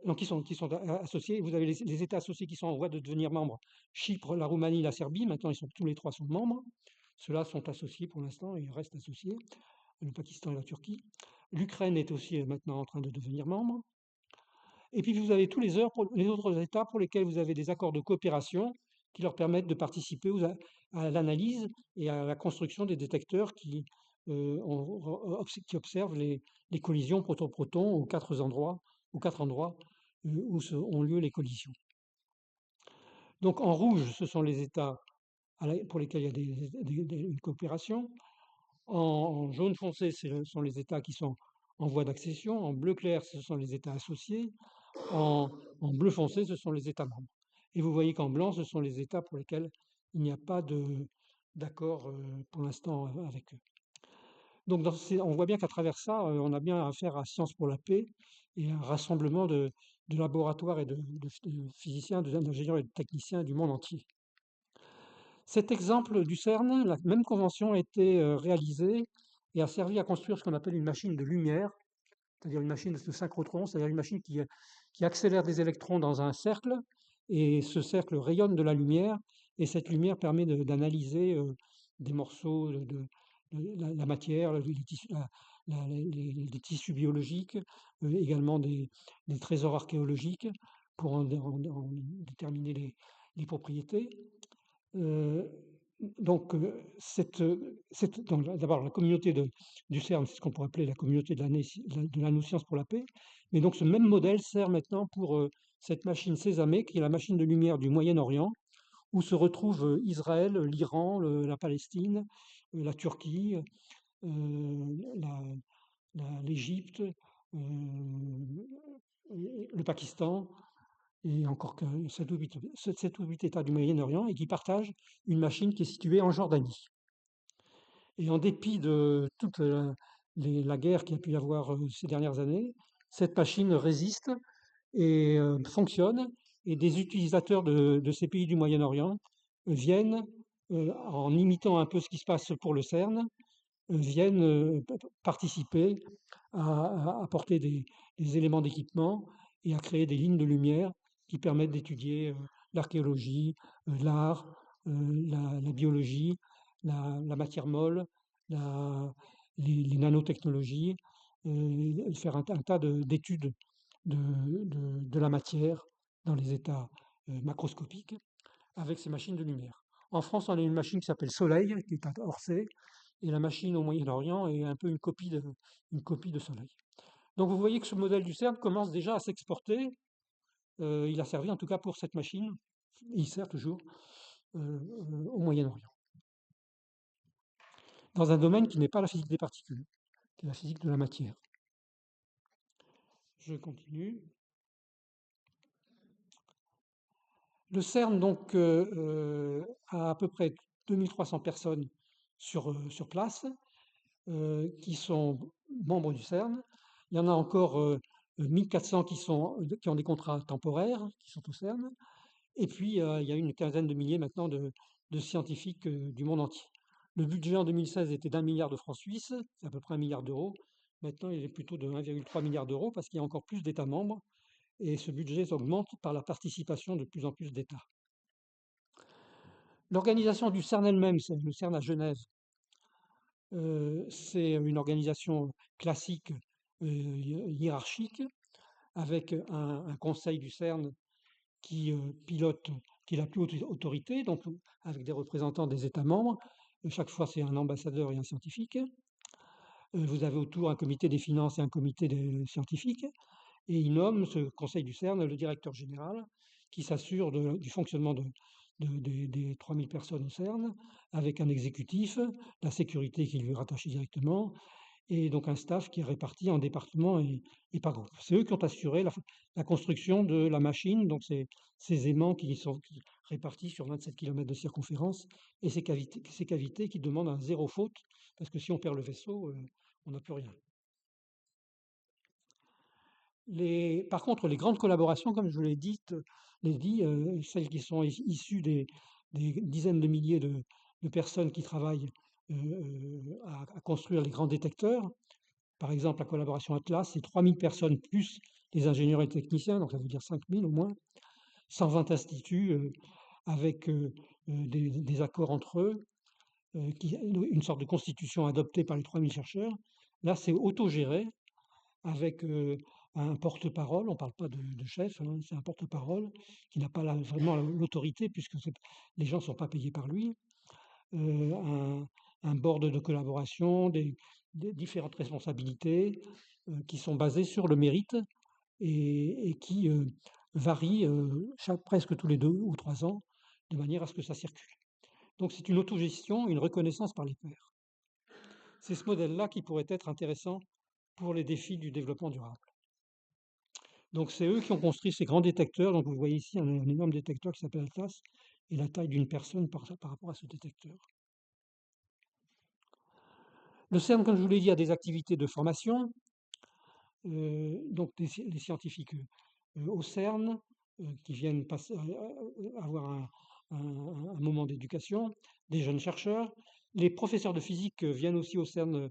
S2: donc qui sont associés. Vous avez les États associés qui sont en voie de devenir membres. Chypre, la Roumanie, la Serbie. Maintenant, tous les 3 sont membres. Ceux-là sont associés pour l'instant et restent associés. Le Pakistan et la Turquie. L'Ukraine est aussi maintenant en train de devenir membre. Et puis vous avez tous les autres États pour lesquels vous avez des accords de coopération qui leur permettent de participer à l'analyse et à la construction des détecteurs qui observent les collisions proton-proton aux 4 endroits où ont lieu les collisions. Donc en rouge, ce sont les États pour lesquels il y a une coopération. En jaune foncé, ce sont les États qui sont en voie d'accession. En bleu clair, ce sont les États associés. En bleu foncé, ce sont les États membres. Et vous voyez qu'en blanc, ce sont les États pour lesquels il n'y a pas d'accord pour l'instant avec eux. Donc on voit bien qu'à travers ça, on a bien affaire à Sciences pour la paix et à un rassemblement de laboratoires et de physiciens, d'ingénieurs et de techniciens du monde entier. Cet exemple du CERN, la même convention a été réalisée et a servi à construire ce qu'on appelle une machine de lumière, c'est-à-dire une machine de synchrotron, c'est-à-dire une machine qui accélère des électrons dans un cercle, et ce cercle rayonne de la lumière, et cette lumière permet d'analyser des morceaux de la matière, les tissus biologiques, également des trésors archéologiques pour en déterminer les propriétés. Donc, d'abord, la communauté du CERN, c'est ce qu'on pourrait appeler la communauté de la nanoscience pour la paix. Mais donc, ce même modèle sert maintenant pour cette machine Sésamé, qui est la machine de lumière du Moyen-Orient, où se retrouvent Israël, l'Iran, la Palestine, la Turquie, l'Égypte, le Pakistan, et encore 7 ou 8 États du Moyen-Orient, et qui partagent une machine qui est située en Jordanie. Et en dépit de toute la guerre qu'il y a pu y avoir ces dernières années, cette machine résiste et fonctionne, et des utilisateurs de ces pays du Moyen-Orient viennent, en imitant un peu ce qui se passe pour le CERN, viennent participer à apporter des éléments d'équipement et à créer des lignes de lumière qui permettent d'étudier l'archéologie, l'art, la biologie, la matière molle, les nanotechnologies, faire un tas d'études de la matière dans les états macroscopiques avec ces machines de lumière. En France, on a une machine qui s'appelle Soleil, qui est à Orsay, et la machine au Moyen-Orient est un peu une copie de Soleil. Donc vous voyez que ce modèle du CERN commence déjà à s'exporter. Il a servi en tout cas pour cette machine il sert toujours au Moyen-Orient, dans un domaine qui n'est pas la physique des particules, qui est la physique de la matière. Je continue. Le CERN donc a à peu près 2300 personnes sur place qui sont membres du CERN. Il y en a encore 1400 qui ont des contrats temporaires, qui sont au CERN. Et puis, il y a une quinzaine de milliers maintenant de scientifiques du monde entier. Le budget en 2016 était d'1 milliard de francs suisses, c'est à peu près 1 milliard d'euros. Maintenant, il est plutôt de 1,3 milliard d'euros parce qu'il y a encore plus d'États membres et ce budget augmente par la participation de plus en plus d'États. L'organisation du CERN elle-même, c'est le CERN à Genève. C'est une organisation classique, hiérarchique, avec un conseil du CERN qui pilote, qui est la plus haute autorité, donc avec des représentants des États membres. Chaque fois, c'est un ambassadeur et un scientifique. Vous avez autour un comité des finances et un comité des scientifiques. Et il nomme, ce conseil du CERN, le directeur général, qui s'assure du fonctionnement des 3000 personnes au CERN, avec un exécutif, la sécurité qui lui est rattachée directement, et donc un staff qui est réparti en départements et par groupe. C'est eux qui ont assuré la construction de la machine, donc ces aimants qui sont répartis sur 27 km de circonférence, et ces cavités qui demandent un zéro faute, parce que si on perd le vaisseau, on n'a plus rien. Par contre, les grandes collaborations, comme je vous l'ai dit, celles qui sont issues des dizaines de milliers de personnes qui travaillent à construire les grands détecteurs. Par exemple, la collaboration Atlas, c'est 3000 personnes plus les ingénieurs et techniciens, donc ça veut dire 5000 au moins, 120 instituts avec des accords entre eux, une sorte de constitution adoptée par les 3000 chercheurs. Là, c'est autogéré avec un porte-parole, on ne parle pas de chef, hein, c'est un porte-parole qui n'a pas vraiment l'autorité puisque les gens ne sont pas payés par lui, un board de collaboration, des différentes responsabilités qui sont basées sur le mérite et qui varient presque tous les 2 ou 3 ans de manière à ce que ça circule. Donc c'est une autogestion, une reconnaissance par les pairs. C'est ce modèle-là qui pourrait être intéressant pour les défis du développement durable. Donc c'est eux qui ont construit ces grands détecteurs. Donc vous voyez ici un énorme détecteur qui s'appelle Atlas et la taille d'une personne par rapport à ce détecteur. Le CERN, comme je vous l'ai dit, a des activités de formation. Donc les scientifiques au CERN qui viennent avoir un moment d'éducation, des jeunes chercheurs. Les professeurs de physique viennent aussi au CERN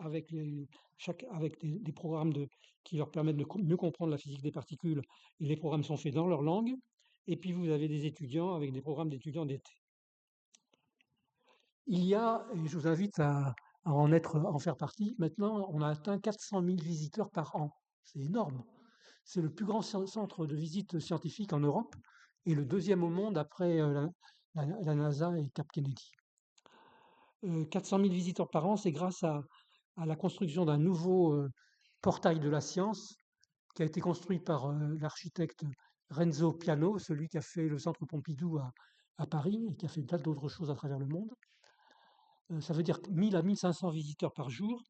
S2: avec des programmes qui leur permettent de mieux comprendre la physique des particules, et les programmes sont faits dans leur langue. Et puis vous avez des étudiants avec des programmes d'étudiants d'été. Il y a, et je vous invite à en faire partie, maintenant on a atteint 400 000 visiteurs par an. C'est énorme. C'est le plus grand centre de visite scientifique en Europe et le deuxième au monde après la NASA et Cap Kennedy. 400 000 visiteurs par an, c'est grâce à la construction d'un nouveau portail de la science qui a été construit par l'architecte Renzo Piano, celui qui a fait le centre Pompidou à Paris et qui a fait plein d'autres choses à travers le monde. Ça veut dire 1000 à 1500 visiteurs par jour.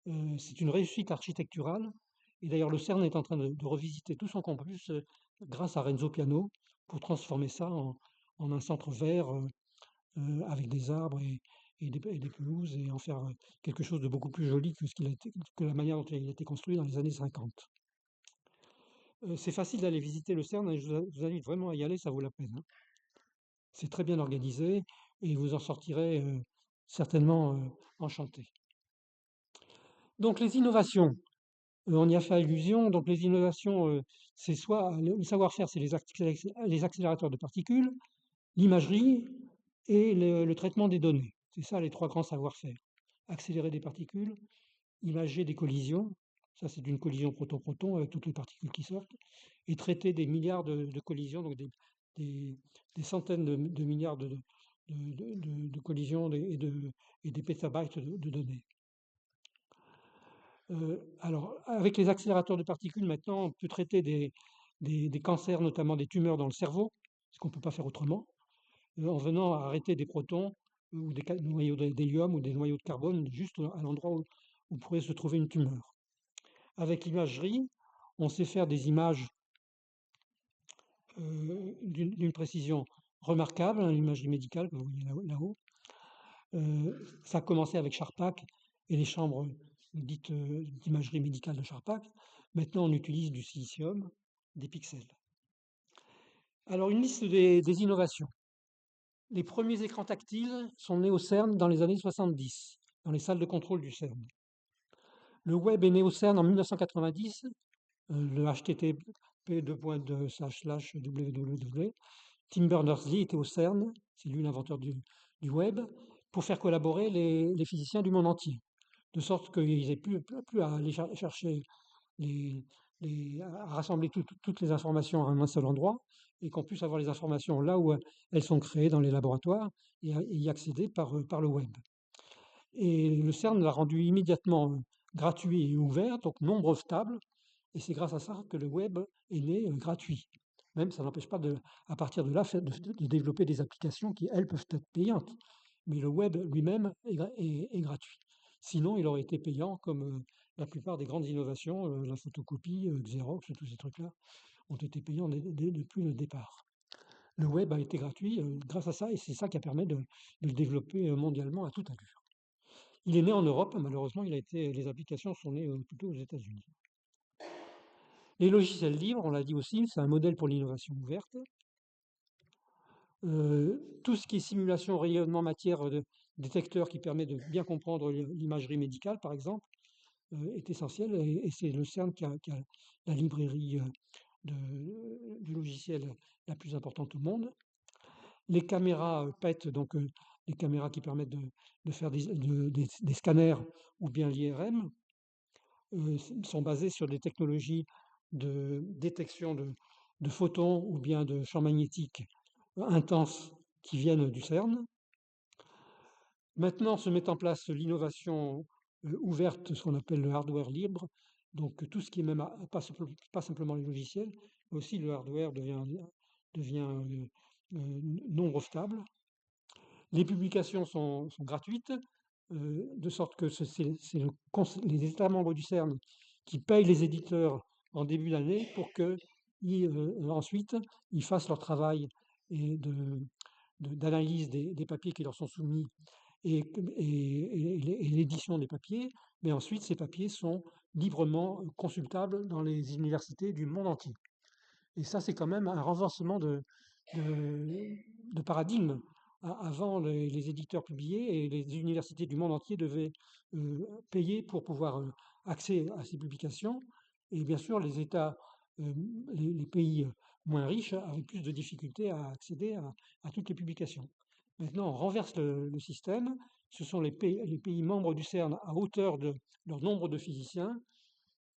S2: C'est une réussite architecturale. Et d'ailleurs, le CERN est en train de revisiter tout son campus grâce à Renzo Piano pour transformer ça en un centre vert avec des arbres et des pelouses et en faire quelque chose de beaucoup plus joli que la manière dont il a été construit dans les années 50. C'est facile d'aller visiter le CERN et je vous invite vraiment à y aller, ça vaut la peine. Hein. C'est très bien organisé et vous en sortirez certainement enchanté. Donc les innovations, on y a fait allusion. Donc les innovations, c'est soit le savoir-faire, c'est les accélérateurs de particules, l'imagerie et le traitement des données. C'est ça les 3 grands savoir-faire. Accélérer des particules, imager des collisions, ça c'est d'une collision proton-proton avec toutes les particules qui sortent, et traiter des milliards de collisions, donc des centaines de milliards de collisions et des pétabytes de données. Alors, avec les accélérateurs de particules, maintenant, on peut traiter des cancers, notamment des tumeurs dans le cerveau, ce qu'on ne peut pas faire autrement, en venant à arrêter des protons ou des noyaux d'hélium ou des noyaux de carbone juste à l'endroit où pourrait se trouver une tumeur. Avec l'imagerie, on sait faire des images d'une précision remarquable, l'imagerie médicale que vous voyez là-haut. Ça a commencé avec Charpak et les chambres dites d'imagerie médicale de Charpak. Maintenant, on utilise du silicium, des pixels. Alors, une liste des innovations. Les premiers écrans tactiles sont nés au CERN dans les années 70, dans les salles de contrôle du CERN. Le web est né au CERN en 1990, le HTTP://www. Tim Berners-Lee était au CERN, c'est lui l'inventeur du web, pour faire collaborer les physiciens du monde entier, de sorte qu'ils n'aient plus à aller chercher à rassembler toutes les informations à un seul endroit, et qu'on puisse avoir les informations là où elles sont créées dans les laboratoires et y accéder par le web. Et le CERN l'a rendu immédiatement gratuit et ouvert, donc non brevetable, et c'est grâce à ça que le web est né gratuit. Même ça n'empêche pas à partir de là de développer des applications qui, elles, peuvent être payantes. Mais le web lui-même est gratuit. Sinon, il aurait été payant comme la plupart des grandes innovations, la photocopie, Xerox, tous ces trucs-là, ont été payants depuis le départ. Le web a été gratuit grâce à ça, et c'est ça qui a permis de le développer mondialement à toute allure. Il est né en Europe, malheureusement, les applications sont nées plutôt aux États-Unis. Les logiciels libres, on l'a dit aussi, c'est un modèle pour l'innovation ouverte. Tout ce qui est simulation, rayonnement, matière, détecteur qui permet de bien comprendre l'imagerie médicale, par exemple, est essentiel, et c'est le CERN qui a la librairie du logiciel la plus importante au monde. Les caméras PET, donc les caméras qui permettent de faire des scanners ou bien l'IRM, sont basées sur des technologies de détection de photons ou bien de champs magnétiques intenses qui viennent du CERN. Maintenant se met en place l'innovation ouverte, ce qu'on appelle le hardware libre, donc tout ce qui est même pas simplement les logiciels, mais aussi le hardware devient non brevetable. Les publications sont gratuites, de sorte que c'est les États membres du CERN qui payent les éditeurs en début d'année pour qu'ensuite ils fassent leur travail et d'analyse des papiers qui leur sont soumis et l'édition des papiers, mais ensuite ces papiers sont librement consultables dans les universités du monde entier. Et ça, c'est quand même un renversement de paradigme. Avant, les éditeurs publiaient et les universités du monde entier devaient payer pour pouvoir accéder à ces publications. Et bien sûr, les États, les pays moins riches avaient plus de difficultés à accéder à toutes les publications. Maintenant, on renverse le système. Ce sont les pays membres du CERN, à hauteur de leur nombre de physiciens,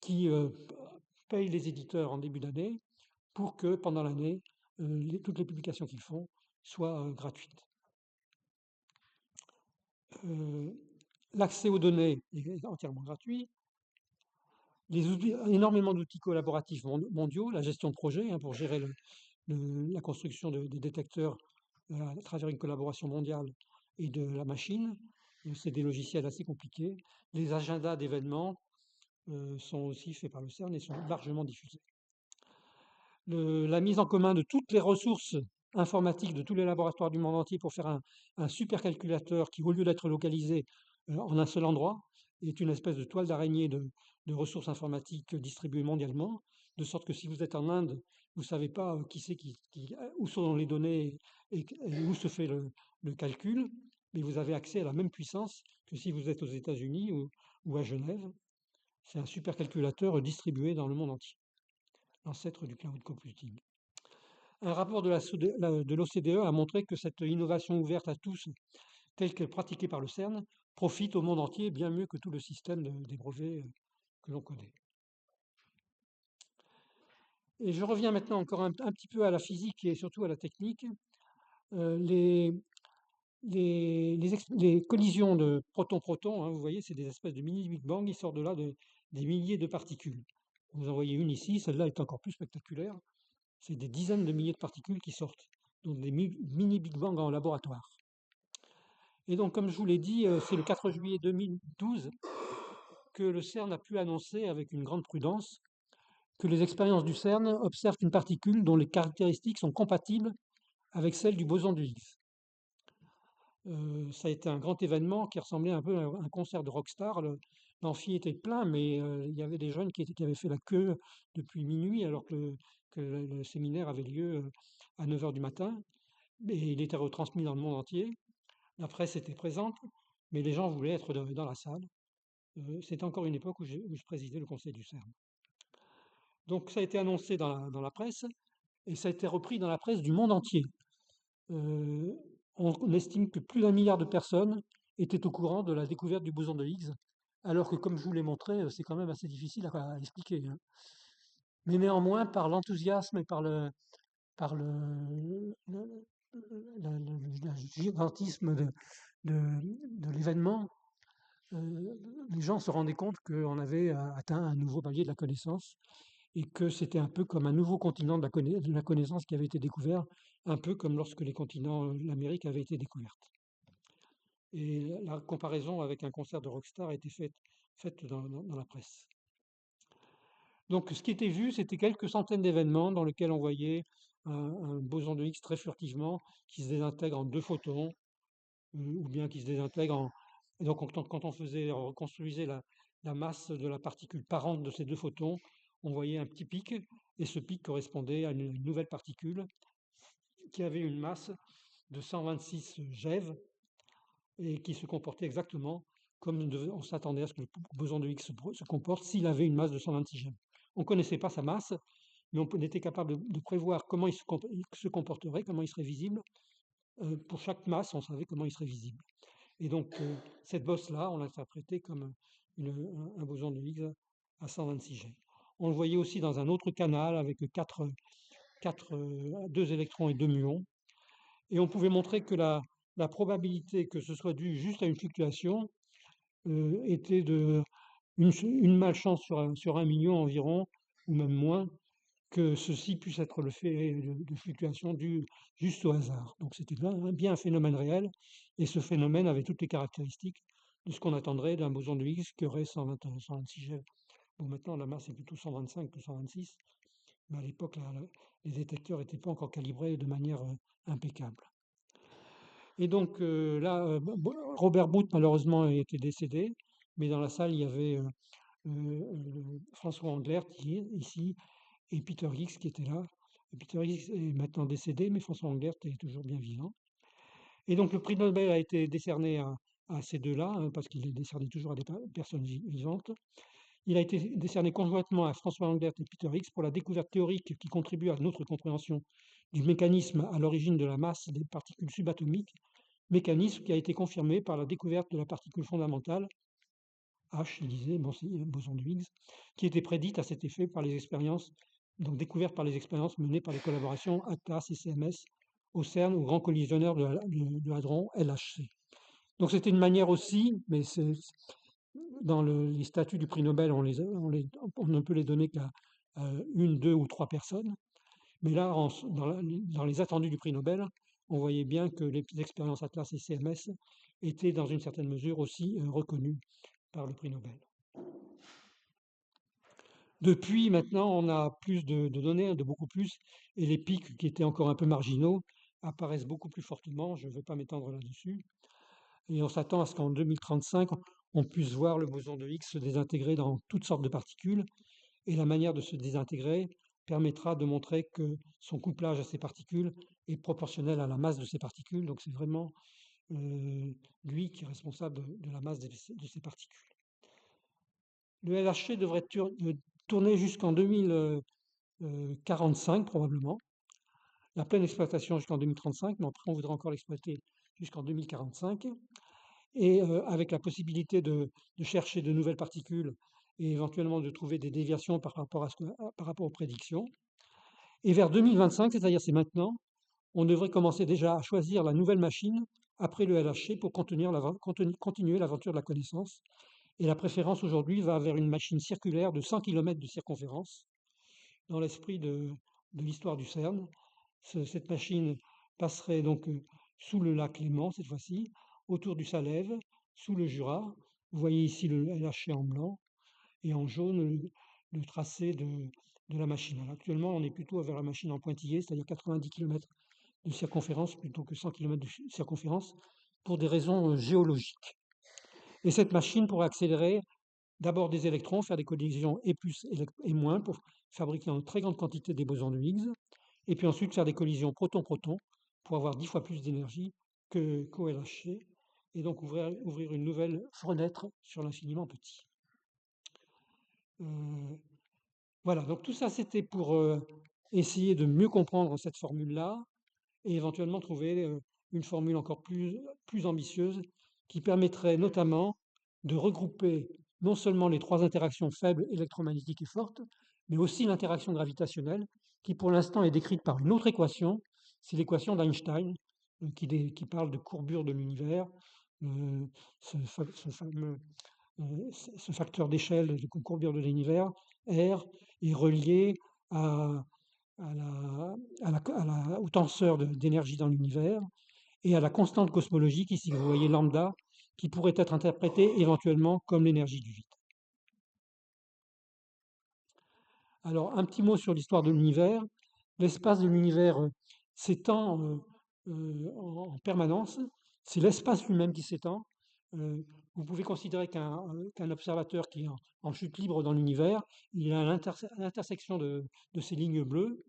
S2: qui payent les éditeurs en début d'année pour que pendant l'année, toutes les publications qu'ils font soient gratuites. L'accès aux données est entièrement gratuit. Énormément d'outils collaboratifs mondiaux, la gestion de projet pour gérer la construction des détecteurs à travers une collaboration mondiale et de la machine. C'est des logiciels assez compliqués. Les agendas d'événements sont aussi faits par le CERN et sont largement diffusés. La mise en commun de toutes les ressources informatiques de tous les laboratoires du monde entier pour faire un supercalculateur qui, au lieu d'être localisé en un seul endroit, est une espèce de toile d'araignée de ressources informatiques distribuées mondialement, de sorte que si vous êtes en Inde, vous ne savez pas où sont les données et où se fait le calcul, mais vous avez accès à la même puissance que si vous êtes aux États-Unis ou à Genève. C'est un supercalculateur distribué dans le monde entier, l'ancêtre du cloud computing. Un rapport de l'OCDE a montré que cette innovation ouverte à tous, telle que pratiquée par le CERN, profite au monde entier bien mieux que tout le système des brevets que l'on connaît. Et je reviens maintenant encore un petit peu à la physique et surtout à la technique. Les collisions de protons-protons, vous voyez, c'est des espèces de mini-Big Bang, ils sortent de là des milliers de particules. Vous en voyez une ici, celle-là est encore plus spectaculaire. C'est des dizaines de milliers de particules qui sortent, donc des mini Big Bang en laboratoire. Et donc, comme je vous l'ai dit, c'est le 4 juillet 2012 que le CERN a pu annoncer avec une grande prudence que les expériences du CERN observent une particule dont les caractéristiques sont compatibles avec celles du boson de Higgs. Ça a été un grand événement qui ressemblait un peu à un concert de rockstar. L'amphi était plein, mais il y avait des jeunes qui avaient fait la queue depuis minuit, alors que le séminaire avait lieu à 9 h du matin. Et il était retransmis dans le monde entier. La presse était présente, mais les gens voulaient être dans la salle. C'était encore une époque où je présidais le conseil du CERN. Donc ça a été annoncé dans la presse, et ça a été repris dans la presse du monde entier. On estime que plus d'1 milliard de personnes étaient au courant de la découverte du boson de Higgs, alors que, comme je vous l'ai montré, c'est quand même assez difficile à expliquer, hein. Mais néanmoins, par l'enthousiasme et par le gigantisme de l'événement, les gens se rendaient compte qu'on avait atteint un nouveau palier de la connaissance et que c'était un peu comme un nouveau continent de la connaissance qui avait été découvert, un peu comme lorsque les continents, l'Amérique avait été découverte. Et la comparaison avec un concert de rockstar a été faite dans la presse. Donc ce qui était vu, c'était quelques centaines d'événements dans lesquels on voyait un boson de Higgs très furtivement qui se désintègre en 2 photons, ou bien qui se désintègre en... Et donc quand on reconstruisait la masse de la particule parente de ces 2 photons, on voyait un petit pic, et ce pic correspondait à une nouvelle particule qui avait une masse de 126 GeV et qui se comportait exactement comme on s'attendait à ce que le boson de Higgs se comporte s'il avait une masse de 126 GeV. On ne connaissait pas sa masse, mais on était capable de prévoir comment il se comporterait, comment il serait visible. Pour chaque masse, on savait comment il serait visible. Et donc, cette bosse-là, on l'interprétait comme un boson de Higgs à 126 G. On le voyait aussi dans un autre canal avec 2 électrons et 2 muons. Et on pouvait montrer que la probabilité que ce soit dû juste à une fluctuation était de une malchance sur 1 million environ, ou même moins, que ceci puisse être le fait de fluctuations dues juste au hasard. Donc c'était bien un phénomène réel, et ce phénomène avait toutes les caractéristiques de ce qu'on attendrait d'un boson de Higgs qui aurait 126 GeV. Bon, maintenant la masse est plutôt 125 que 126, mais à l'époque les détecteurs n'étaient pas encore calibrés de manière impeccable. Et donc là, Robert Booth malheureusement était décédé, mais dans la salle il y avait François Englert ici, et Peter Higgs qui était là. Peter Higgs est maintenant décédé, mais François Englert est toujours bien vivant. Et donc le prix Nobel a été décerné à ces deux-là, hein, parce qu'il est décerné toujours à des personnes vivantes. Il a été décerné conjointement à François Englert et Peter Higgs pour la découverte théorique qui contribue à notre compréhension du mécanisme à l'origine de la masse des particules subatomiques, mécanisme qui a été confirmé par la découverte de la particule fondamentale, H, il disait, boson de Higgs, qui était prédite à cet effet par les expériences, donc découverte par les expériences menées par les collaborations ATLAS et CMS au CERN, au Grand Collisionneur de Hadron, LHC. Donc c'était une manière aussi, mais dans les statuts du prix Nobel, on ne peut les donner qu'à 1, 2 ou 3 personnes. Mais là, dans les attendus du prix Nobel, on voyait bien que les expériences ATLAS et CMS étaient dans une certaine mesure aussi reconnues par le prix Nobel. Depuis, maintenant, on a plus de données, de beaucoup plus, et les pics qui étaient encore un peu marginaux apparaissent beaucoup plus fortement. Je ne vais pas m'étendre là-dessus. Et on s'attend à ce qu'en 2035, on puisse voir le boson de Higgs se désintégrer dans toutes sortes de particules. Et la manière de se désintégrer permettra de montrer que son couplage à ces particules est proportionnel à la masse de ces particules. Donc c'est vraiment lui qui est responsable de la masse de ces particules. Le LHC devrait tourner jusqu'en 2045 probablement. La pleine exploitation jusqu'en 2035, mais après on voudra encore l'exploiter jusqu'en 2045. Et avec la possibilité de chercher de nouvelles particules et éventuellement de trouver des déviations par rapport aux prédictions. Et vers 2025, c'est-à-dire c'est maintenant, on devrait commencer déjà à choisir la nouvelle machine après le LHC pour continuer l'aventure de la connaissance. Et la préférence aujourd'hui va vers une machine circulaire de 100 km de circonférence, dans l'esprit de de l'histoire du CERN. Cette machine passerait donc sous le lac Léman, cette fois-ci, autour du Salève, sous le Jura. Vous voyez ici le LHC en blanc et en jaune le tracé de la machine. Alors, actuellement, on est plutôt vers la machine en pointillé, c'est-à-dire 90 km de circonférence plutôt que 100 km de circonférence, pour des raisons géologiques. Et cette machine pourrait accélérer d'abord des électrons, faire des collisions et plus et moins pour fabriquer en très grande quantité des bosons de Higgs, et puis ensuite faire des collisions proton-proton pour avoir 10 fois plus d'énergie qu'au LHC, et donc ouvrir une nouvelle fenêtre sur l'infiniment petit. Voilà, donc tout ça c'était pour essayer de mieux comprendre cette formule-là et éventuellement trouver une formule encore plus ambitieuse qui permettrait notamment de regrouper non seulement les trois interactions faibles, électromagnétiques et fortes, mais aussi l'interaction gravitationnelle, qui pour l'instant est décrite par une autre équation, c'est l'équation d'Einstein, qui parle de courbure de l'univers, ce facteur d'échelle de courbure de l'univers, R, est relié au tenseur d'énergie dans l'univers et à la constante cosmologique, ici vous voyez lambda, qui pourrait être interprétée éventuellement comme l'énergie du vide. Alors, un petit mot sur l'histoire de l'univers. L'espace de l'univers s'étend en permanence. C'est l'espace lui-même qui s'étend. Vous pouvez considérer qu'un observateur qui est en chute libre dans l'univers, il a l'intersection de ces lignes bleues,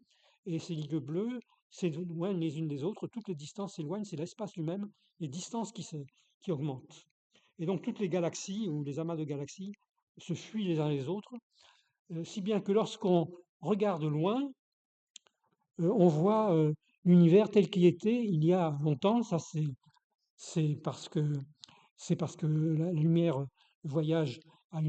S2: et ces lignes bleues s'éloignent les unes des autres, toutes les distances s'éloignent, c'est l'espace lui-même, les distances qui augmentent. Et donc toutes les galaxies, ou les amas de galaxies, se fuient les uns les autres, si bien que lorsqu'on regarde loin, on voit l'univers tel qu'il était il y a longtemps. Ça, c'est parce que la lumière voyage à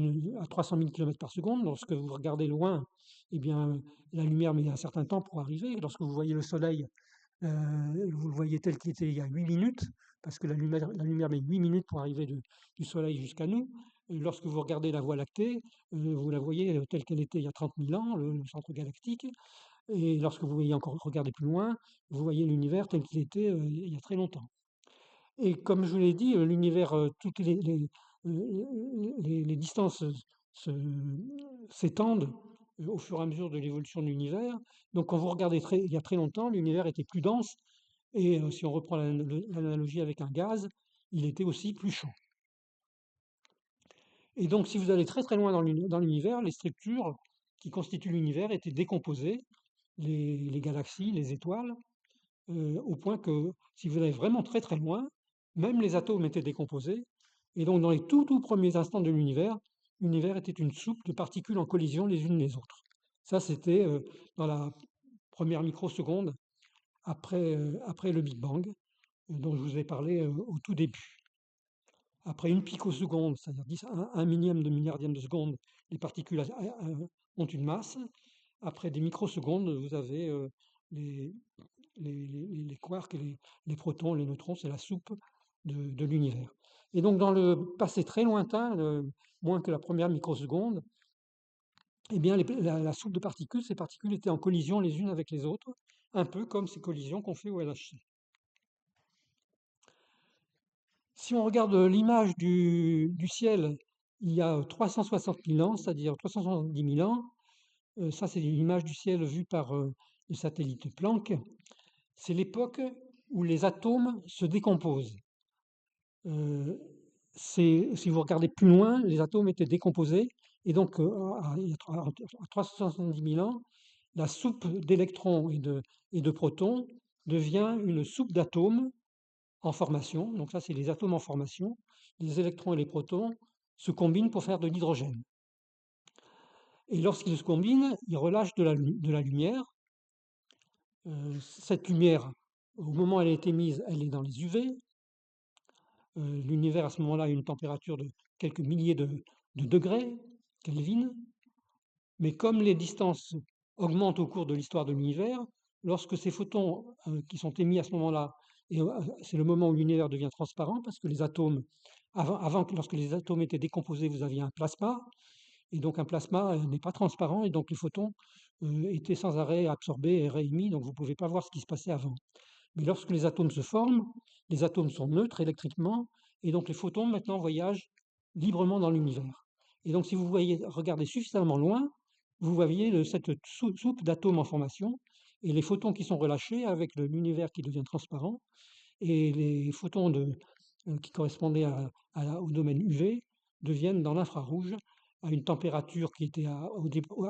S2: 300 000 km par seconde. Lorsque vous regardez loin, eh bien, la lumière met un certain temps pour arriver. Lorsque vous voyez le Soleil, vous le voyez tel qu'il était il y a 8 minutes, parce que la lumière met 8 minutes pour arriver du Soleil jusqu'à nous. Lorsque vous regardez la Voie lactée, vous la voyez telle qu'elle était il y a 30 000 ans, le centre galactique. Et lorsque vous voyez encore regarder plus loin, vous voyez l'univers tel qu'il était il y a très longtemps. Et comme je vous l'ai dit, l'univers, toutes les distances s'étendent au fur et à mesure de l'évolution de l'univers. Donc quand vous regardez il y a très longtemps, l'univers était plus dense, et si on reprend l'analogie avec un gaz, il était aussi plus chaud. Et donc si vous allez très très loin dans l'univers, les structures qui constituent l'univers étaient décomposées, les galaxies, les étoiles, au point que si vous allez vraiment très très loin, même les atomes étaient décomposés, et donc dans les tout premiers instants de l'univers était une soupe de particules en collision les unes les autres. Ça, c'était dans la première microseconde après le Big Bang, dont je vous ai parlé au tout début. Après une picoseconde, c'est-à-dire un millième de milliardième de seconde, les particules ont une masse. Après des microsecondes, vous avez les quarks, les protons, les neutrons, c'est la soupe de l'univers. Et donc dans le passé très lointain, moins que la première microseconde, eh bien la soupe de particules, ces particules étaient en collision les unes avec les autres, un peu comme ces collisions qu'on fait au LHC. Si on regarde l'image du ciel il y a 360 000 ans, c'est-à-dire 370 000 ans, ça c'est une image du ciel vue par le satellite Planck. C'est l'époque où les atomes se décomposent. Si vous regardez plus loin, les atomes étaient décomposés, et donc à 370 000 ans, la soupe d'électrons et de protons devient une soupe d'atomes en formation. Donc ça, c'est les atomes en formation. Les électrons et les protons se combinent pour faire de l'hydrogène. Et lorsqu'ils se combinent, ils relâchent de la lumière. Cette lumière, au moment où elle est émise, elle est dans les UV. L'univers, à ce moment-là, a une température de quelques milliers de degrés Kelvin. Mais comme les distances augmentent au cours de l'histoire de l'univers, lorsque ces photons qui sont émis à ce moment-là, et c'est le moment où l'univers devient transparent, parce que les atomes, lorsque les atomes étaient décomposés, vous aviez un plasma, et donc un plasma n'est pas transparent, et donc les photons était sans arrêt absorbé et réémis, donc vous ne pouvez pas voir ce qui se passait avant. Mais lorsque les atomes se forment, les atomes sont neutres électriquement, et donc les photons maintenant voyagent librement dans l'univers. Et donc si vous regardez suffisamment loin, vous voyez cette soupe d'atomes en formation, et les photons qui sont relâchés avec l'univers qui devient transparent, et les photons qui correspondaient au domaine UV deviennent dans l'infrarouge à une température qui était à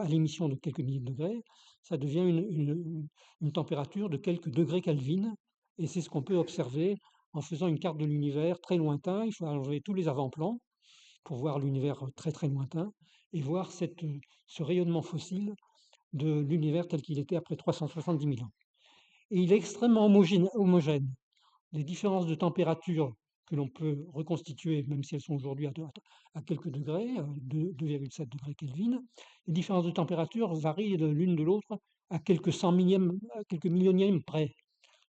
S2: l'émission de quelques milliers de degrés, ça devient une température de quelques degrés Kelvin, et c'est ce qu'on peut observer en faisant une carte de l'univers très lointain. Il faut enlever tous les avant-plans pour voir l'univers très très lointain et voir ce rayonnement fossile de l'univers tel qu'il était après 370 000 ans. Et il est extrêmement homogène. Les différences de température que l'on peut reconstituer, même si elles sont aujourd'hui à quelques degrés, 2,7 degrés Kelvin, les différences de température varient de l'une de l'autre à quelques millionièmes près.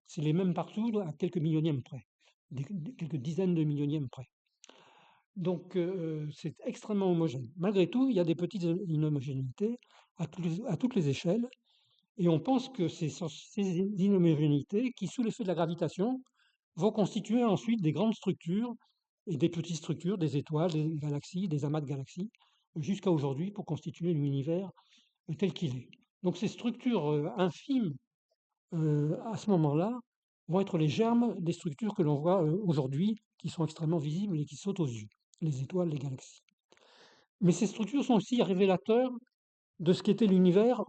S2: C'est les mêmes partout à quelques millionièmes près, quelques dizaines de millionièmes près. Donc c'est extrêmement homogène. Malgré tout, il y a des petites inhomogénéités à toutes les échelles, et on pense que ces inhomogénéités qui, sous l'effet de la gravitation, vont constituer ensuite des grandes structures et des petites structures, des étoiles, des galaxies, des amas de galaxies, jusqu'à aujourd'hui pour constituer l'univers tel qu'il est. Donc ces structures infimes, à ce moment-là, vont être les germes des structures que l'on voit aujourd'hui, qui sont extrêmement visibles et qui sautent aux yeux, les étoiles, les galaxies. Mais ces structures sont aussi révélateurs de ce qu'était l'univers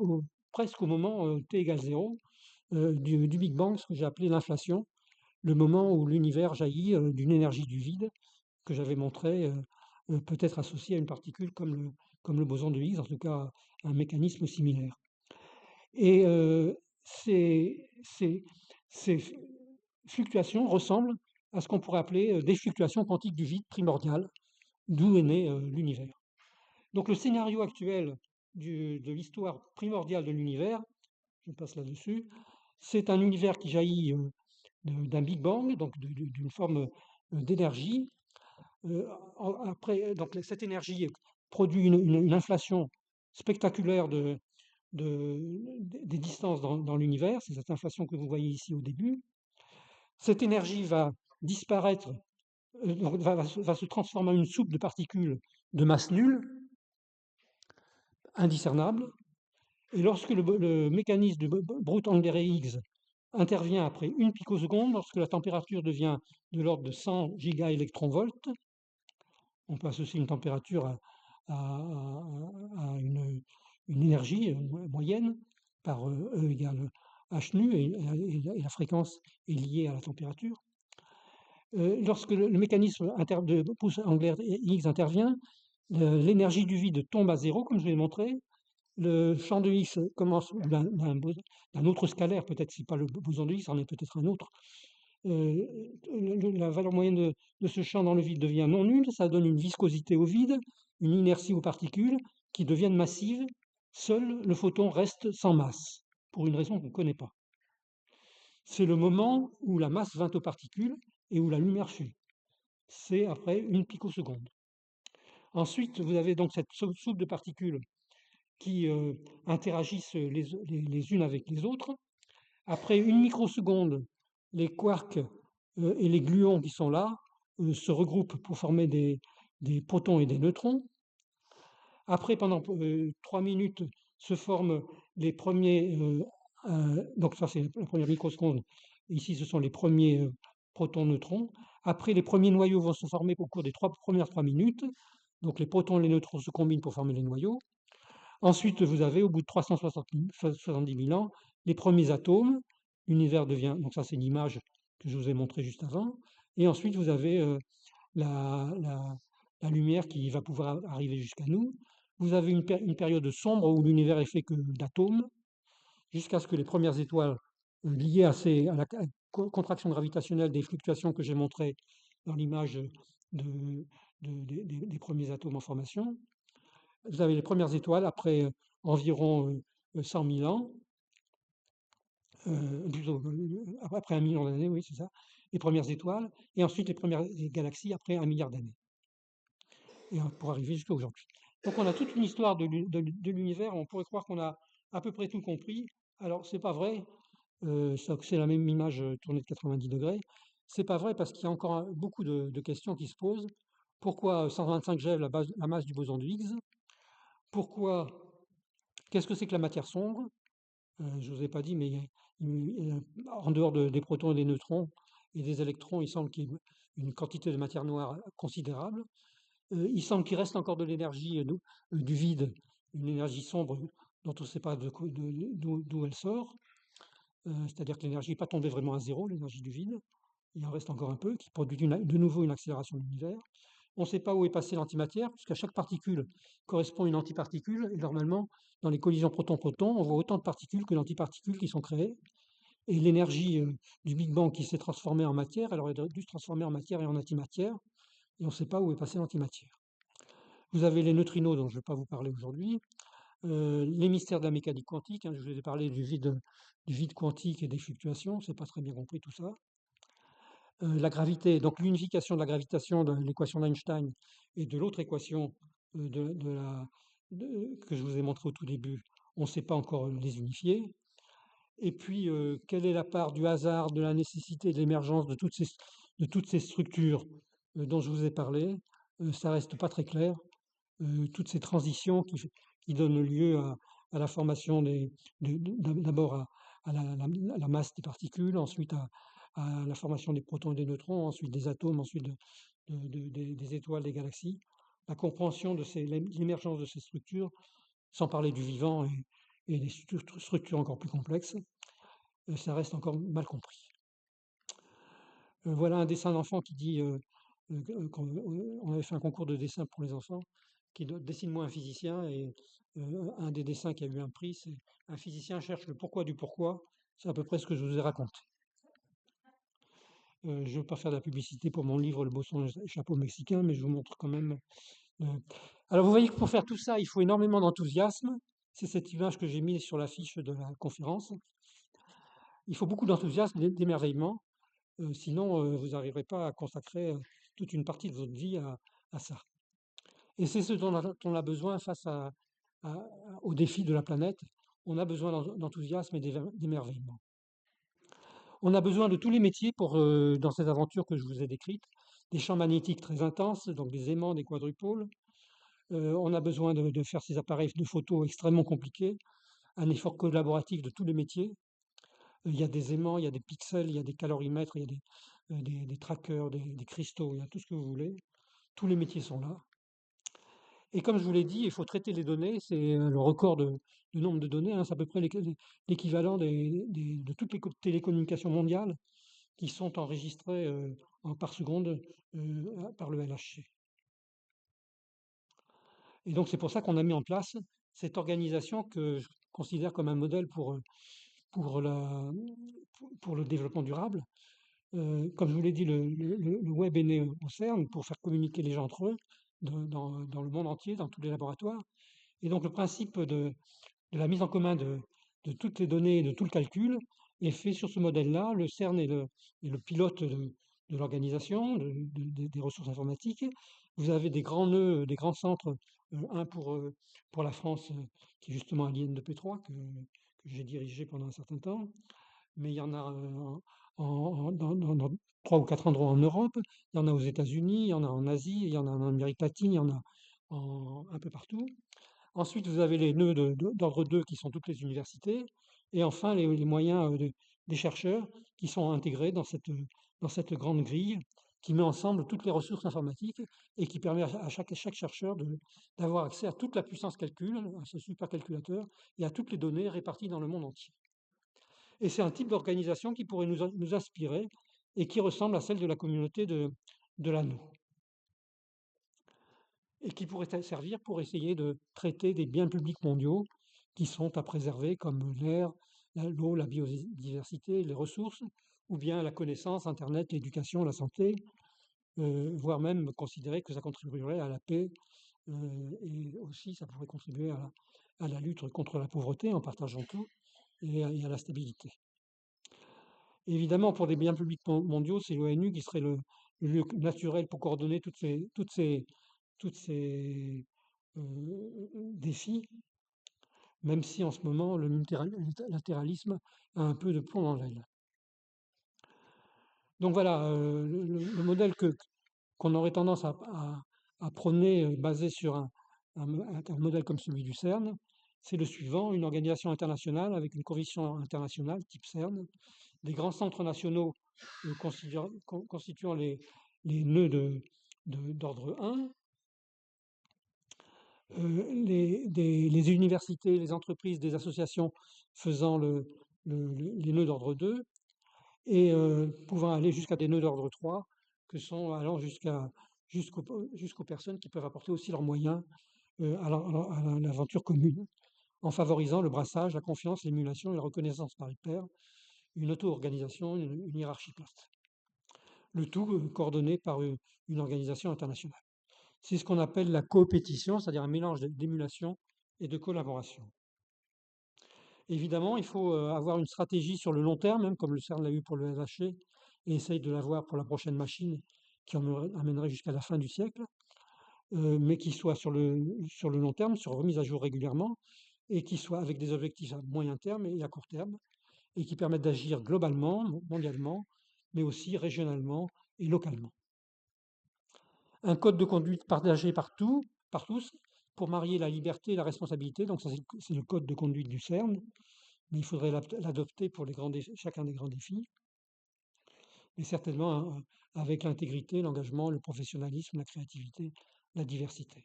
S2: presque au moment t égale 0 du Big Bang, ce que j'ai appelé l'inflation, le moment où l'univers jaillit d'une énergie du vide que j'avais montré peut-être associé à une particule comme le boson de Higgs, en tout cas un mécanisme similaire. Et ces fluctuations ressemblent à ce qu'on pourrait appeler des fluctuations quantiques du vide primordial, d'où est né l'univers. Donc le scénario actuel de l'histoire primordiale de l'univers, je passe là-dessus, c'est un univers qui jaillit d'un Big Bang, donc d'une forme d'énergie. Après, donc cette énergie produit une inflation spectaculaire des distances dans l'univers, c'est cette inflation que vous voyez ici au début. Cette énergie va disparaître, va se transformer en une soupe de particules de masse nulle, indiscernable. Et lorsque le mécanisme de Brute-Angler-Higgs intervient après une picoseconde, lorsque la température devient de l'ordre de 100 gigaélectronvolts, on peut associer une température à une énergie moyenne par E égale h nu, et la fréquence est liée à la température. Lorsque le mécanisme de Brute-Angler-Higgs intervient, l'énergie du vide tombe à zéro, comme je l'ai montré. Le champ de Higgs commence d'un autre scalaire, peut-être si pas le boson de Higgs, en est peut-être un autre. La valeur moyenne de ce champ dans le vide devient non nulle, ça donne une viscosité au vide, une inertie aux particules qui deviennent massives. Seul le photon reste sans masse, pour une raison qu'on ne connaît pas. C'est le moment où la masse vint aux particules et où la lumière fuit. C'est après une picoseconde. Ensuite, vous avez donc cette soupe de particules qui interagissent les unes avec les autres. Après une microseconde, les quarks et les gluons qui sont là se regroupent pour former des protons et des neutrons. Après, pendant 3 minutes, se forment les premiers... donc ça, c'est la première microseconde. Ici, ce sont les premiers protons-neutrons. Après, les premiers noyaux vont se former au cours des premières 3 minutes. Donc les protons et les neutrons se combinent pour former les noyaux. Ensuite, vous avez, au bout de 370 000 ans, les premiers atomes. L'univers devient... Donc ça, c'est une image que je vous ai montrée juste avant. Et ensuite, vous avez la lumière qui va pouvoir arriver jusqu'à nous. Vous avez une période sombre où l'univers est fait que d'atomes, jusqu'à ce que les premières étoiles liées à la contraction gravitationnelle des fluctuations que j'ai montrées dans l'image des premiers atomes en formation. Vous avez les premières étoiles après environ 100 000 ans, après 1 million d'années, oui, c'est ça, les premières étoiles, et ensuite les premières galaxies après 1 milliard d'années, et pour arriver jusqu'à aujourd'hui. Donc on a toute une histoire de l'univers, on pourrait croire qu'on a à peu près tout compris. Alors, c'est pas vrai, c'est la même image tournée de 90 degrés. C'est pas vrai parce qu'il y a encore beaucoup de questions qui se posent. Pourquoi 125 GeV, la masse du boson de Higgs? Pourquoi, qu'est-ce que c'est que la matière sombre? Je ne vous ai pas dit, mais en dehors des protons et des neutrons et des électrons, il semble qu'il y ait une quantité de matière noire considérable. Il semble qu'il reste encore de l'énergie du vide, une énergie sombre dont on ne sait pas d'où elle sort. C'est-à-dire que l'énergie n'est pas tombée vraiment à zéro, l'énergie du vide. Il en reste encore un peu, qui produit de nouveau une accélération de l'univers. On ne sait pas où est passée l'antimatière, puisqu'à chaque particule correspond une antiparticule, et normalement, dans les collisions proton-proton, on voit autant de particules que d'antiparticules qui sont créées. Et l'énergie du Big Bang qui s'est transformée en matière, elle aurait dû se transformer en matière et en antimatière, et on ne sait pas où est passée l'antimatière. Vous avez les neutrinos dont je ne vais pas vous parler aujourd'hui, les mystères de la mécanique quantique, je vous ai parlé du vide quantique et des fluctuations, c'est pas très bien compris tout ça. La gravité, donc l'unification de la gravitation de l'équation d'Einstein et de l'autre équation que je vous ai montré au tout début, on ne sait pas encore les unifier. Et puis, quelle est la part du hasard, de la nécessité, de l'émergence de toutes ces structures dont je vous ai parlé? Ça reste pas très clair. Toutes ces transitions qui donnent lieu à la formation d'abord à la masse des particules, ensuite à la formation des protons et des neutrons, ensuite des atomes, ensuite des étoiles, des galaxies. La compréhension de l'émergence de ces structures, sans parler du vivant et des structures encore plus complexes, ça reste encore mal compris. Voilà un dessin d'enfant qui dit, on avait fait un concours de dessin pour les enfants, qui dessine-moi un physicien, et un des dessins qui a eu un prix, c'est un physicien cherche le pourquoi du pourquoi. C'est à peu près ce que je vous ai raconté. Je ne veux pas faire de la publicité pour mon livre Le boson et chapeau mexicain, mais je vous montre quand même. Alors vous voyez que pour faire tout ça, il faut énormément d'enthousiasme. C'est cette image que j'ai mise sur l'affiche de la conférence. Il faut beaucoup d'enthousiasme, d'émerveillement. Sinon, vous n'arriverez pas à consacrer toute une partie de votre vie à ça. Et c'est ce dont on a besoin face aux défis de la planète. On a besoin d'enthousiasme et d'émerveillement. On a besoin de tous les métiers dans ces aventures que je vous ai décrites, des champs magnétiques très intenses, donc des aimants, des quadrupôles. On a besoin de faire ces appareils de photos extrêmement compliqués, un effort collaboratif de tous les métiers. Il y a des aimants, il y a des pixels, il y a des calorimètres, il y a des trackers, des cristaux, il y a tout ce que vous voulez. Tous les métiers sont là. Et comme je vous l'ai dit, il faut traiter les données, c'est le record de nombre de données, c'est à peu près l'équivalent de toutes les télécommunications mondiales qui sont enregistrées par seconde par le LHC. Et donc c'est pour ça qu'on a mis en place cette organisation que je considère comme un modèle pour le développement durable. Comme je vous l'ai dit, le web est né au CERN pour faire communiquer les gens entre eux dans le monde entier, dans tous les laboratoires. Et donc le principe de la mise en commun de toutes les données et de tout le calcul est fait sur ce modèle-là. Le CERN est le pilote de l'organisation, des ressources informatiques. Vous avez des grands nœuds, des grands centres, un pour la France, qui est justement à l'IN2P3, que j'ai dirigé pendant un certain temps. Mais il y en a dans 3 ou 4 endroits en Europe, il y en a aux États-Unis, il y en a en Asie, il y en a en Amérique latine, il y en a un peu partout. Ensuite, vous avez les nœuds d'ordre 2 qui sont toutes les universités, et enfin les moyens des chercheurs qui sont intégrés dans cette grande grille qui met ensemble toutes les ressources informatiques et qui permet à chaque chercheur d'avoir accès à toute la puissance calcul, à ce supercalculateur, et à toutes les données réparties dans le monde entier. Et c'est un type d'organisation qui pourrait nous inspirer et qui ressemble à celle de la communauté de l'anneau. Et qui pourrait servir pour essayer de traiter des biens publics mondiaux qui sont à préserver, comme l'air, l'eau, la biodiversité, les ressources, ou bien la connaissance, Internet, l'éducation, la santé, voire même considérer que ça contribuerait à la paix, et aussi ça pourrait contribuer à la lutte contre la pauvreté en partageant tout, et à la stabilité. Évidemment, pour des biens publics mondiaux, c'est l'ONU qui serait le lieu naturel pour coordonner toutes ces défis. même si en ce moment le multilatéralisme a un peu de plomb dans l'aile. Donc voilà, le modèle qu'on aurait tendance à prôner, basé sur un modèle comme celui du CERN, c'est le suivant: une organisation internationale avec une convention internationale type CERN, des grands centres nationaux constituant les nœuds d'ordre 1, les universités, les entreprises, des associations faisant les nœuds d'ordre 2, et pouvant aller jusqu'à des nœuds d'ordre 3, allant jusqu'aux personnes qui peuvent apporter aussi leurs moyens à l'aventure commune, en favorisant le brassage, la confiance, l'émulation et la reconnaissance par les pairs, une auto-organisation, une hiérarchie plate. Le tout coordonné par une organisation internationale. C'est ce qu'on appelle la coopétition, c'est-à-dire un mélange d'émulation et de collaboration. Évidemment, il faut avoir une stratégie sur le long terme, même comme le CERN l'a eu pour le LHC, et essaye de l'avoir pour la prochaine machine qui en amènerait jusqu'à la fin du siècle, mais qui soit sur le long terme, sur remise à jour régulièrement, et qui soit avec des objectifs à moyen terme et à court terme, et qui permettent d'agir globalement, mondialement, mais aussi régionalement et localement. Un code de conduite partagé par tous, pour marier la liberté et la responsabilité. Donc ça, c'est le code de conduite du CERN, mais il faudrait l'adopter pour chacun des grands défis. Mais certainement avec l'intégrité, l'engagement, le professionnalisme, la créativité, la diversité.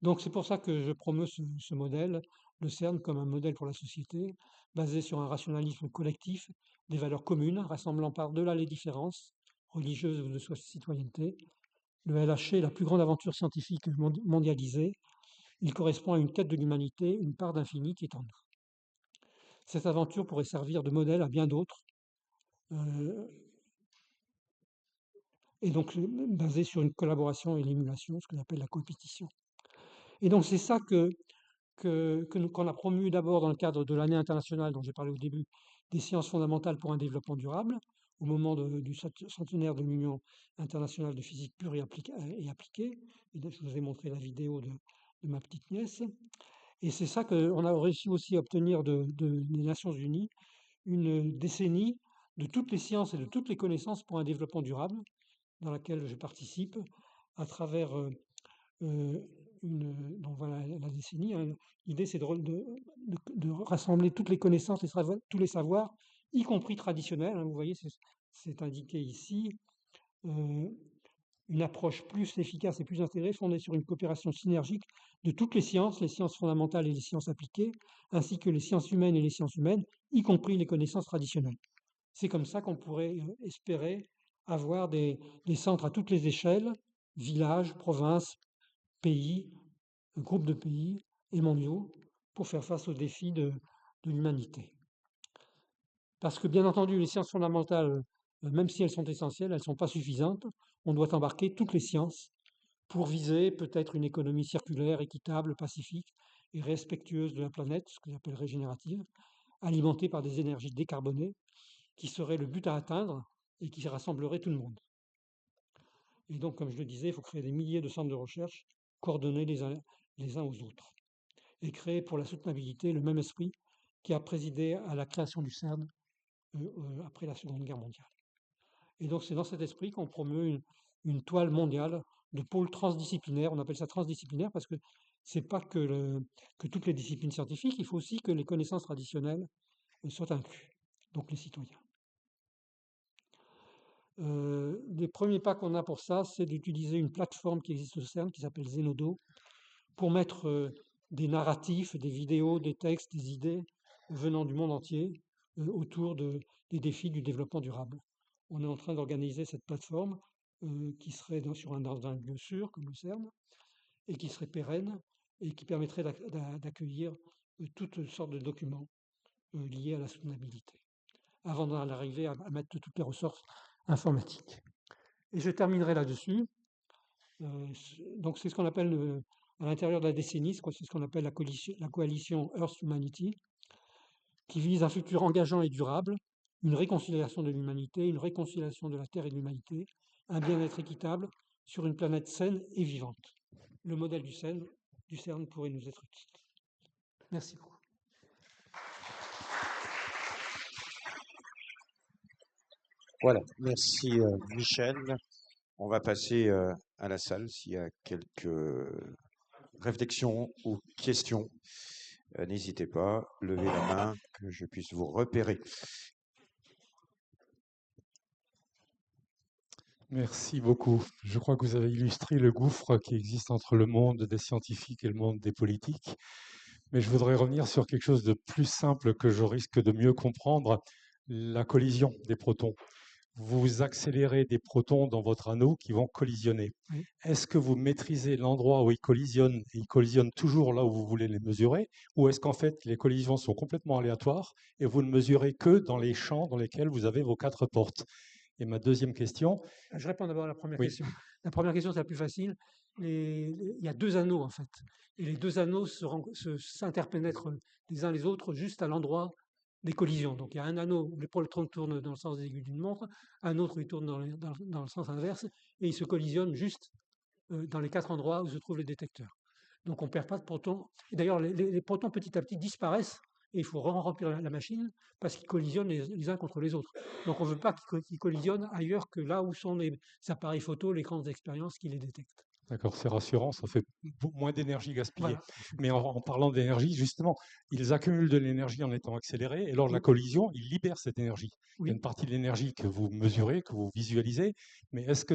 S2: Donc c'est pour ça que je promeus ce modèle, le CERN, comme un modèle pour la société, basé sur un rationalisme collectif, des valeurs communes, rassemblant par-delà les différences religieuses ou de citoyenneté. Le LHC est la plus grande aventure scientifique mondialisée. Il correspond à une quête de l'humanité, une part d'infini qui est en nous. Cette aventure pourrait servir de modèle à bien d'autres, et donc basée sur une collaboration et l'émulation, ce qu'on appelle la coopétition. Et donc c'est ça qu'on a promu d'abord dans le cadre de l'année internationale dont j'ai parlé au début, des sciences fondamentales pour un développement durable, au moment du centenaire de l'Union internationale de physique pure et appliquée. Et donc, je vous ai montré la vidéo de ma petite nièce. Et c'est ça qu'on a réussi aussi à obtenir des Nations Unies, une décennie de toutes les sciences et de toutes les connaissances pour un développement durable, dans laquelle je participe à travers donc voilà la décennie. Hein. L'idée, c'est de rassembler toutes les connaissances, tous les savoirs, y compris traditionnels. Hein. Vous voyez, c'est indiqué ici. Une approche plus efficace et plus intégrée, fondée sur une coopération synergique de toutes les sciences fondamentales et les sciences appliquées, ainsi que les sciences humaines et les sciences humaines, y compris les connaissances traditionnelles. C'est comme ça qu'on pourrait espérer avoir des centres à toutes les échelles, villages, provinces, pays, groupes de pays et mondiaux, pour faire face aux défis de l'humanité. Parce que, bien entendu, les sciences fondamentales, même si elles sont essentielles, elles ne sont pas suffisantes. On doit embarquer toutes les sciences pour viser peut-être une économie circulaire, équitable, pacifique et respectueuse de la planète, ce que j'appelle régénérative, alimentée par des énergies décarbonées, qui serait le but à atteindre et qui rassemblerait tout le monde. Et donc, comme je le disais, il faut créer des milliers de centres de recherche coordonnés les uns aux autres et créer pour la soutenabilité le même esprit qui a présidé à la création du CERN après la Seconde Guerre mondiale. Et donc, c'est dans cet esprit qu'on promeut une toile mondiale de pôles transdisciplinaires. On appelle ça transdisciplinaire parce que c'est pas que toutes les disciplines scientifiques, il faut aussi que les connaissances traditionnelles soient incluses, donc les citoyens. Les premiers pas qu'on a pour ça, c'est d'utiliser une plateforme qui existe au CERN, qui s'appelle Zenodo, pour mettre des narratifs, des vidéos, des textes, des idées venant du monde entier autour des défis du développement durable. On est en train d'organiser cette plateforme qui serait dans un lieu sûr, comme le CERN, et qui serait pérenne, et qui permettrait d'accueillir toutes sortes de documents liés à la soutenabilité, avant d'en arriver à mettre toutes les ressources informatiques. Et je terminerai là-dessus. Donc c'est ce qu'on appelle, à l'intérieur de la décennie, c'est ce qu'on appelle la coalition Earth Humanity, qui vise un futur engageant et durable, une réconciliation de l'humanité, une réconciliation de la Terre et de l'humanité, un bien-être équitable sur une planète saine et vivante. Le modèle du CERN du CERN pourrait nous être utile. Merci beaucoup.
S1: Voilà, merci Michel. On va passer à la salle s'il y a quelques réflexions ou questions. N'hésitez pas, levez la main que je puisse vous repérer.
S4: Merci beaucoup. Je crois que vous avez illustré le gouffre qui existe entre le monde des scientifiques et le monde des politiques. Mais je voudrais revenir sur quelque chose de plus simple que je risque de mieux comprendre, la collision des protons. Vous accélérez des protons dans votre anneau qui vont collisionner.
S2: Oui.
S4: Est-ce que vous maîtrisez l'endroit où ils collisionnent et ils collisionnent toujours là où vous voulez les mesurer, ou est-ce qu'en fait les collisions sont complètement aléatoires et vous ne mesurez que dans les champs dans lesquels vous avez vos 4 portes? Et ma deuxième question...
S2: Je réponds d'abord à la première
S4: Oui.
S2: question. La première question, c'est la plus facile. Il y a 2 anneaux, en fait. Et les 2 anneaux s'interpénètrent les uns les autres juste à l'endroit des collisions. Donc, il y a un anneau où les protons tournent dans le sens des aiguilles d'une montre, un autre où ils tournent dans le sens inverse, et ils se collisionnent juste dans les 4 endroits où se trouvent les détecteurs. Donc, on ne perd pas de protons. Et d'ailleurs, les protons, petit à petit, disparaissent, et il faut remplir la machine parce qu'ils collisionnent les uns contre les autres. Donc, on ne veut pas qu'ils collisionnent ailleurs que là où sont les appareils photo, les grandes expériences qui les détectent.
S4: D'accord, c'est rassurant, ça fait moins d'énergie gaspillée.
S2: Voilà.
S4: Mais en parlant d'énergie, justement, ils accumulent de l'énergie en étant accélérés, et lors de la
S2: Oui.
S4: collision, ils libèrent cette énergie. Il y a
S2: Oui.
S4: une partie de l'énergie que vous mesurez, que vous visualisez, mais est-ce que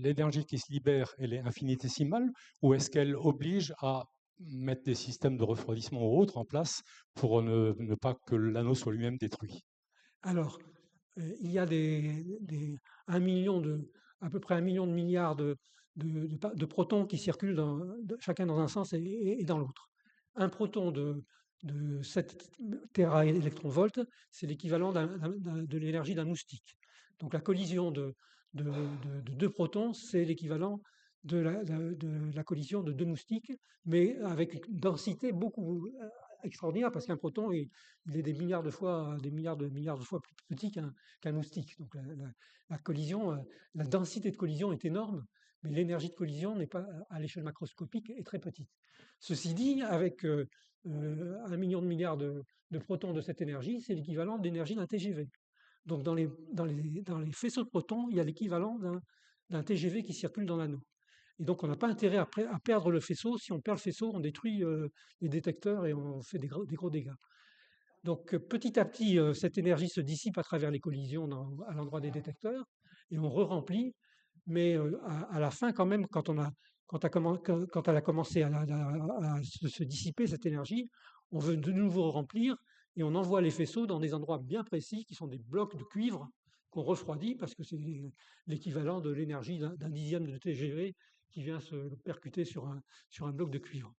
S4: l'énergie qui se libère, elle est infinitésimale, ou est-ce qu'elle oblige à mettre des systèmes de refroidissement ou autres en place pour ne pas que l'anneau soit lui-même détruit?
S2: Alors, il y a à peu près 1 million de milliards de protons qui circulent chacun dans un sens et dans l'autre. Un proton de 7 téraélectronvolts, c'est l'équivalent de l'énergie d'un moustique. Donc la collision de 2 protons, c'est l'équivalent de la collision de 2 moustiques, mais avec une densité beaucoup extraordinaire, parce qu'un proton, il est des milliards de fois plus petit qu'un moustique. Donc la collision, la densité de collision est énorme, mais l'énergie de collision n'est pas à l'échelle macroscopique est très petite. Ceci dit, avec 1 million de milliards de protons de cette énergie, c'est l'équivalent d'énergie d'un TGV. Donc dans les faisceaux de protons, il y a l'équivalent d'un TGV qui circule dans l'anneau. Et donc on n'a pas intérêt à perdre le faisceau. Si on perd le faisceau, on détruit les détecteurs et on fait des gros dégâts. Donc petit à petit, cette énergie se dissipe à travers les collisions à l'endroit des détecteurs et on re-remplit. Mais à la fin, quand même, quand elle a commencé à se dissiper, cette énergie, on veut de nouveau remplir et on envoie les faisceaux dans des endroits bien précis qui sont des blocs de cuivre qu'on refroidit parce que c'est l'équivalent de l'énergie d'un dixième de TGV qui vient se percuter sur un bloc de cuivre.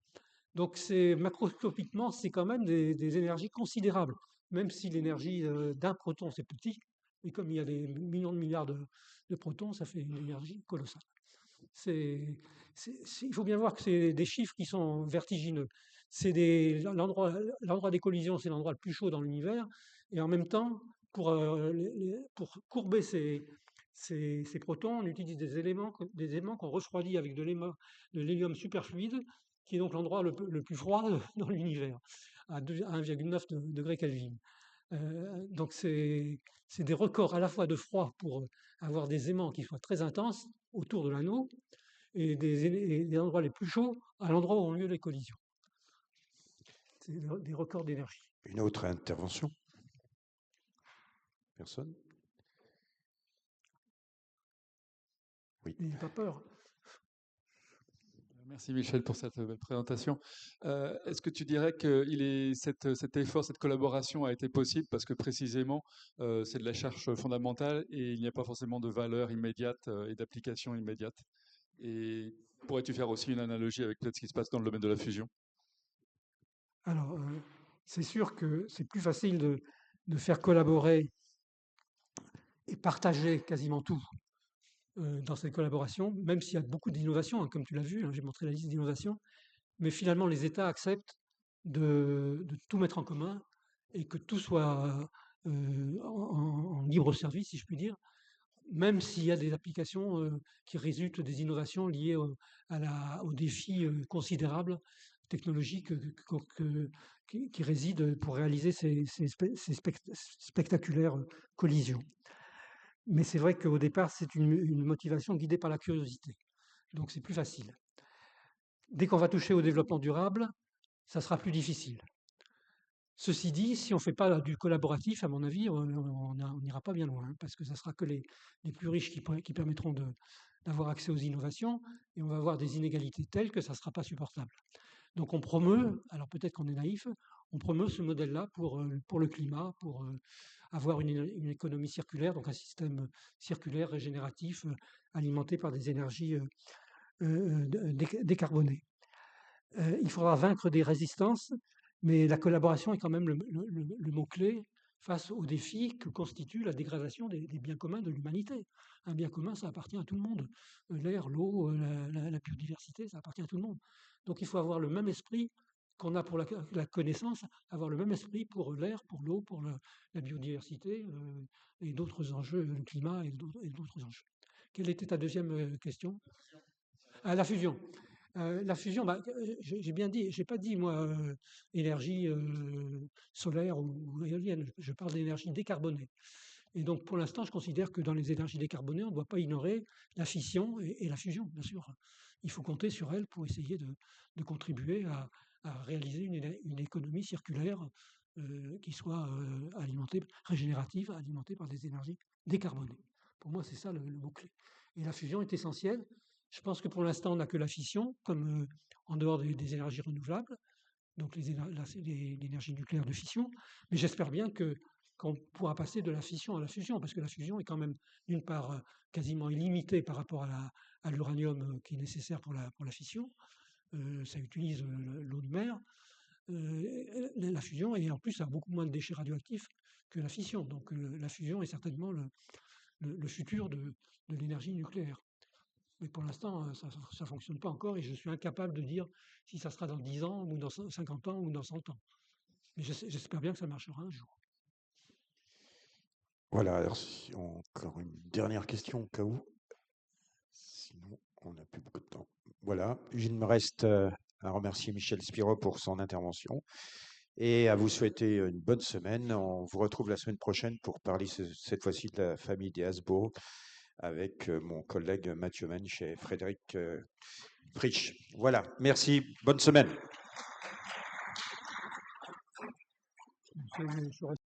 S2: Donc macroscopiquement, c'est quand même des énergies considérables, même si l'énergie d'un proton, c'est petit, et comme il y a des millions de milliards de protons, ça fait une énergie colossale. Il faut bien voir que c'est des chiffres qui sont vertigineux. L'endroit des collisions, c'est l'endroit le plus chaud dans l'univers, et en même temps, pour courber ces protons, on utilise des éléments qu'on refroidit avec de l'hélium superfluide, qui est donc l'endroit le plus froid dans l'univers, à 1,9 degrés Kelvin. Donc c'est des records à la fois de froid pour avoir des aimants qui soient très intenses autour de l'anneau, et des endroits les plus chauds à l'endroit où ont lieu les collisions. C'est des records d'énergie.
S1: Une autre intervention? Personne? Oui.
S2: N'ayez pas peur.
S5: Merci Michel pour cette belle présentation. Est-ce que tu dirais que cet effort, cette collaboration a été possible parce que précisément c'est de la recherche fondamentale et il n'y a pas forcément de valeur immédiate et d'application immédiate? Et pourrais-tu faire aussi une analogie avec peut-être ce qui se passe dans le domaine de la fusion?
S2: Alors, c'est sûr que c'est plus facile de faire collaborer et partager quasiment tout dans cette collaboration, même s'il y a beaucoup d'innovations, hein, comme tu l'as vu, hein, j'ai montré la liste d'innovations, mais finalement les États acceptent de tout mettre en commun et que tout soit en libre service, si je puis dire, même s'il y a des applications qui résultent des innovations liées aux défis considérables technologiques qui résident pour réaliser ces spectaculaires collisions. Mais c'est vrai qu'au départ, c'est une motivation guidée par la curiosité. Donc c'est plus facile. Dès qu'on va toucher au développement durable, ça sera plus difficile. Ceci dit, si on ne fait pas du collaboratif, à mon avis, on n'ira pas bien loin, hein, parce que ça sera que les plus riches qui permettront d'avoir accès aux innovations, et on va avoir des inégalités telles que ça ne sera pas supportable. Donc on promeut, alors peut-être qu'on est naïf, on promeut ce modèle-là pour le climat, pour avoir une économie circulaire, donc un système circulaire régénératif alimenté par des énergies décarbonées. Il faudra vaincre des résistances, mais la collaboration est quand même le mot-clé face aux défis que constitue la dégradation des biens communs de l'humanité. Un bien commun, ça appartient à tout le monde. L'air, l'eau, la biodiversité, ça appartient à tout le monde. Donc il faut avoir le même esprit qu'on a pour la connaissance, avoir le même esprit pour l'air, pour l'eau, pour la biodiversité et d'autres enjeux, le climat et d'autres enjeux. Quelle était ta deuxième question? Ah, la fusion. La fusion, j'ai bien dit, j'ai pas dit moi énergie solaire ou éolienne, je parle d'énergie décarbonée. Et donc pour l'instant, je considère que dans les énergies décarbonées, on ne doit pas ignorer la fission et la fusion, bien sûr. Il faut compter sur elles pour essayer de contribuer à réaliser une économie circulaire qui soit alimentée, régénérative, alimentée par des énergies décarbonées. Pour moi, c'est ça le mot-clé. Et la fusion est essentielle. Je pense que pour l'instant, on n'a que la fission, comme en dehors des énergies renouvelables, donc l'énergie nucléaire de fission. Mais j'espère bien qu'on pourra passer de la fission à la fusion, parce que la fusion est quand même, d'une part, quasiment illimitée par rapport à l'uranium qui est nécessaire pour la fission. Ça utilise l'eau de mer. La fusion, et en plus, ça a beaucoup moins de déchets radioactifs que la fission. Donc la fusion est certainement le futur de l'énergie nucléaire. Mais pour l'instant, ça ne fonctionne pas encore et je suis incapable de dire si ça sera dans 10 ans ou dans 50 ans ou dans 100 ans. Mais j'espère bien que ça marchera un jour.
S1: Voilà, alors encore une dernière question au cas où. Sinon, on n'a plus beaucoup de temps. Voilà, il me reste à remercier Michel Spiro pour son intervention et à vous souhaiter une bonne semaine. On vous retrouve la semaine prochaine pour parler cette fois-ci de la famille des Habsbourg avec mon collègue Mathieu Mensch et Frédéric Fritsch. Voilà, merci, bonne semaine.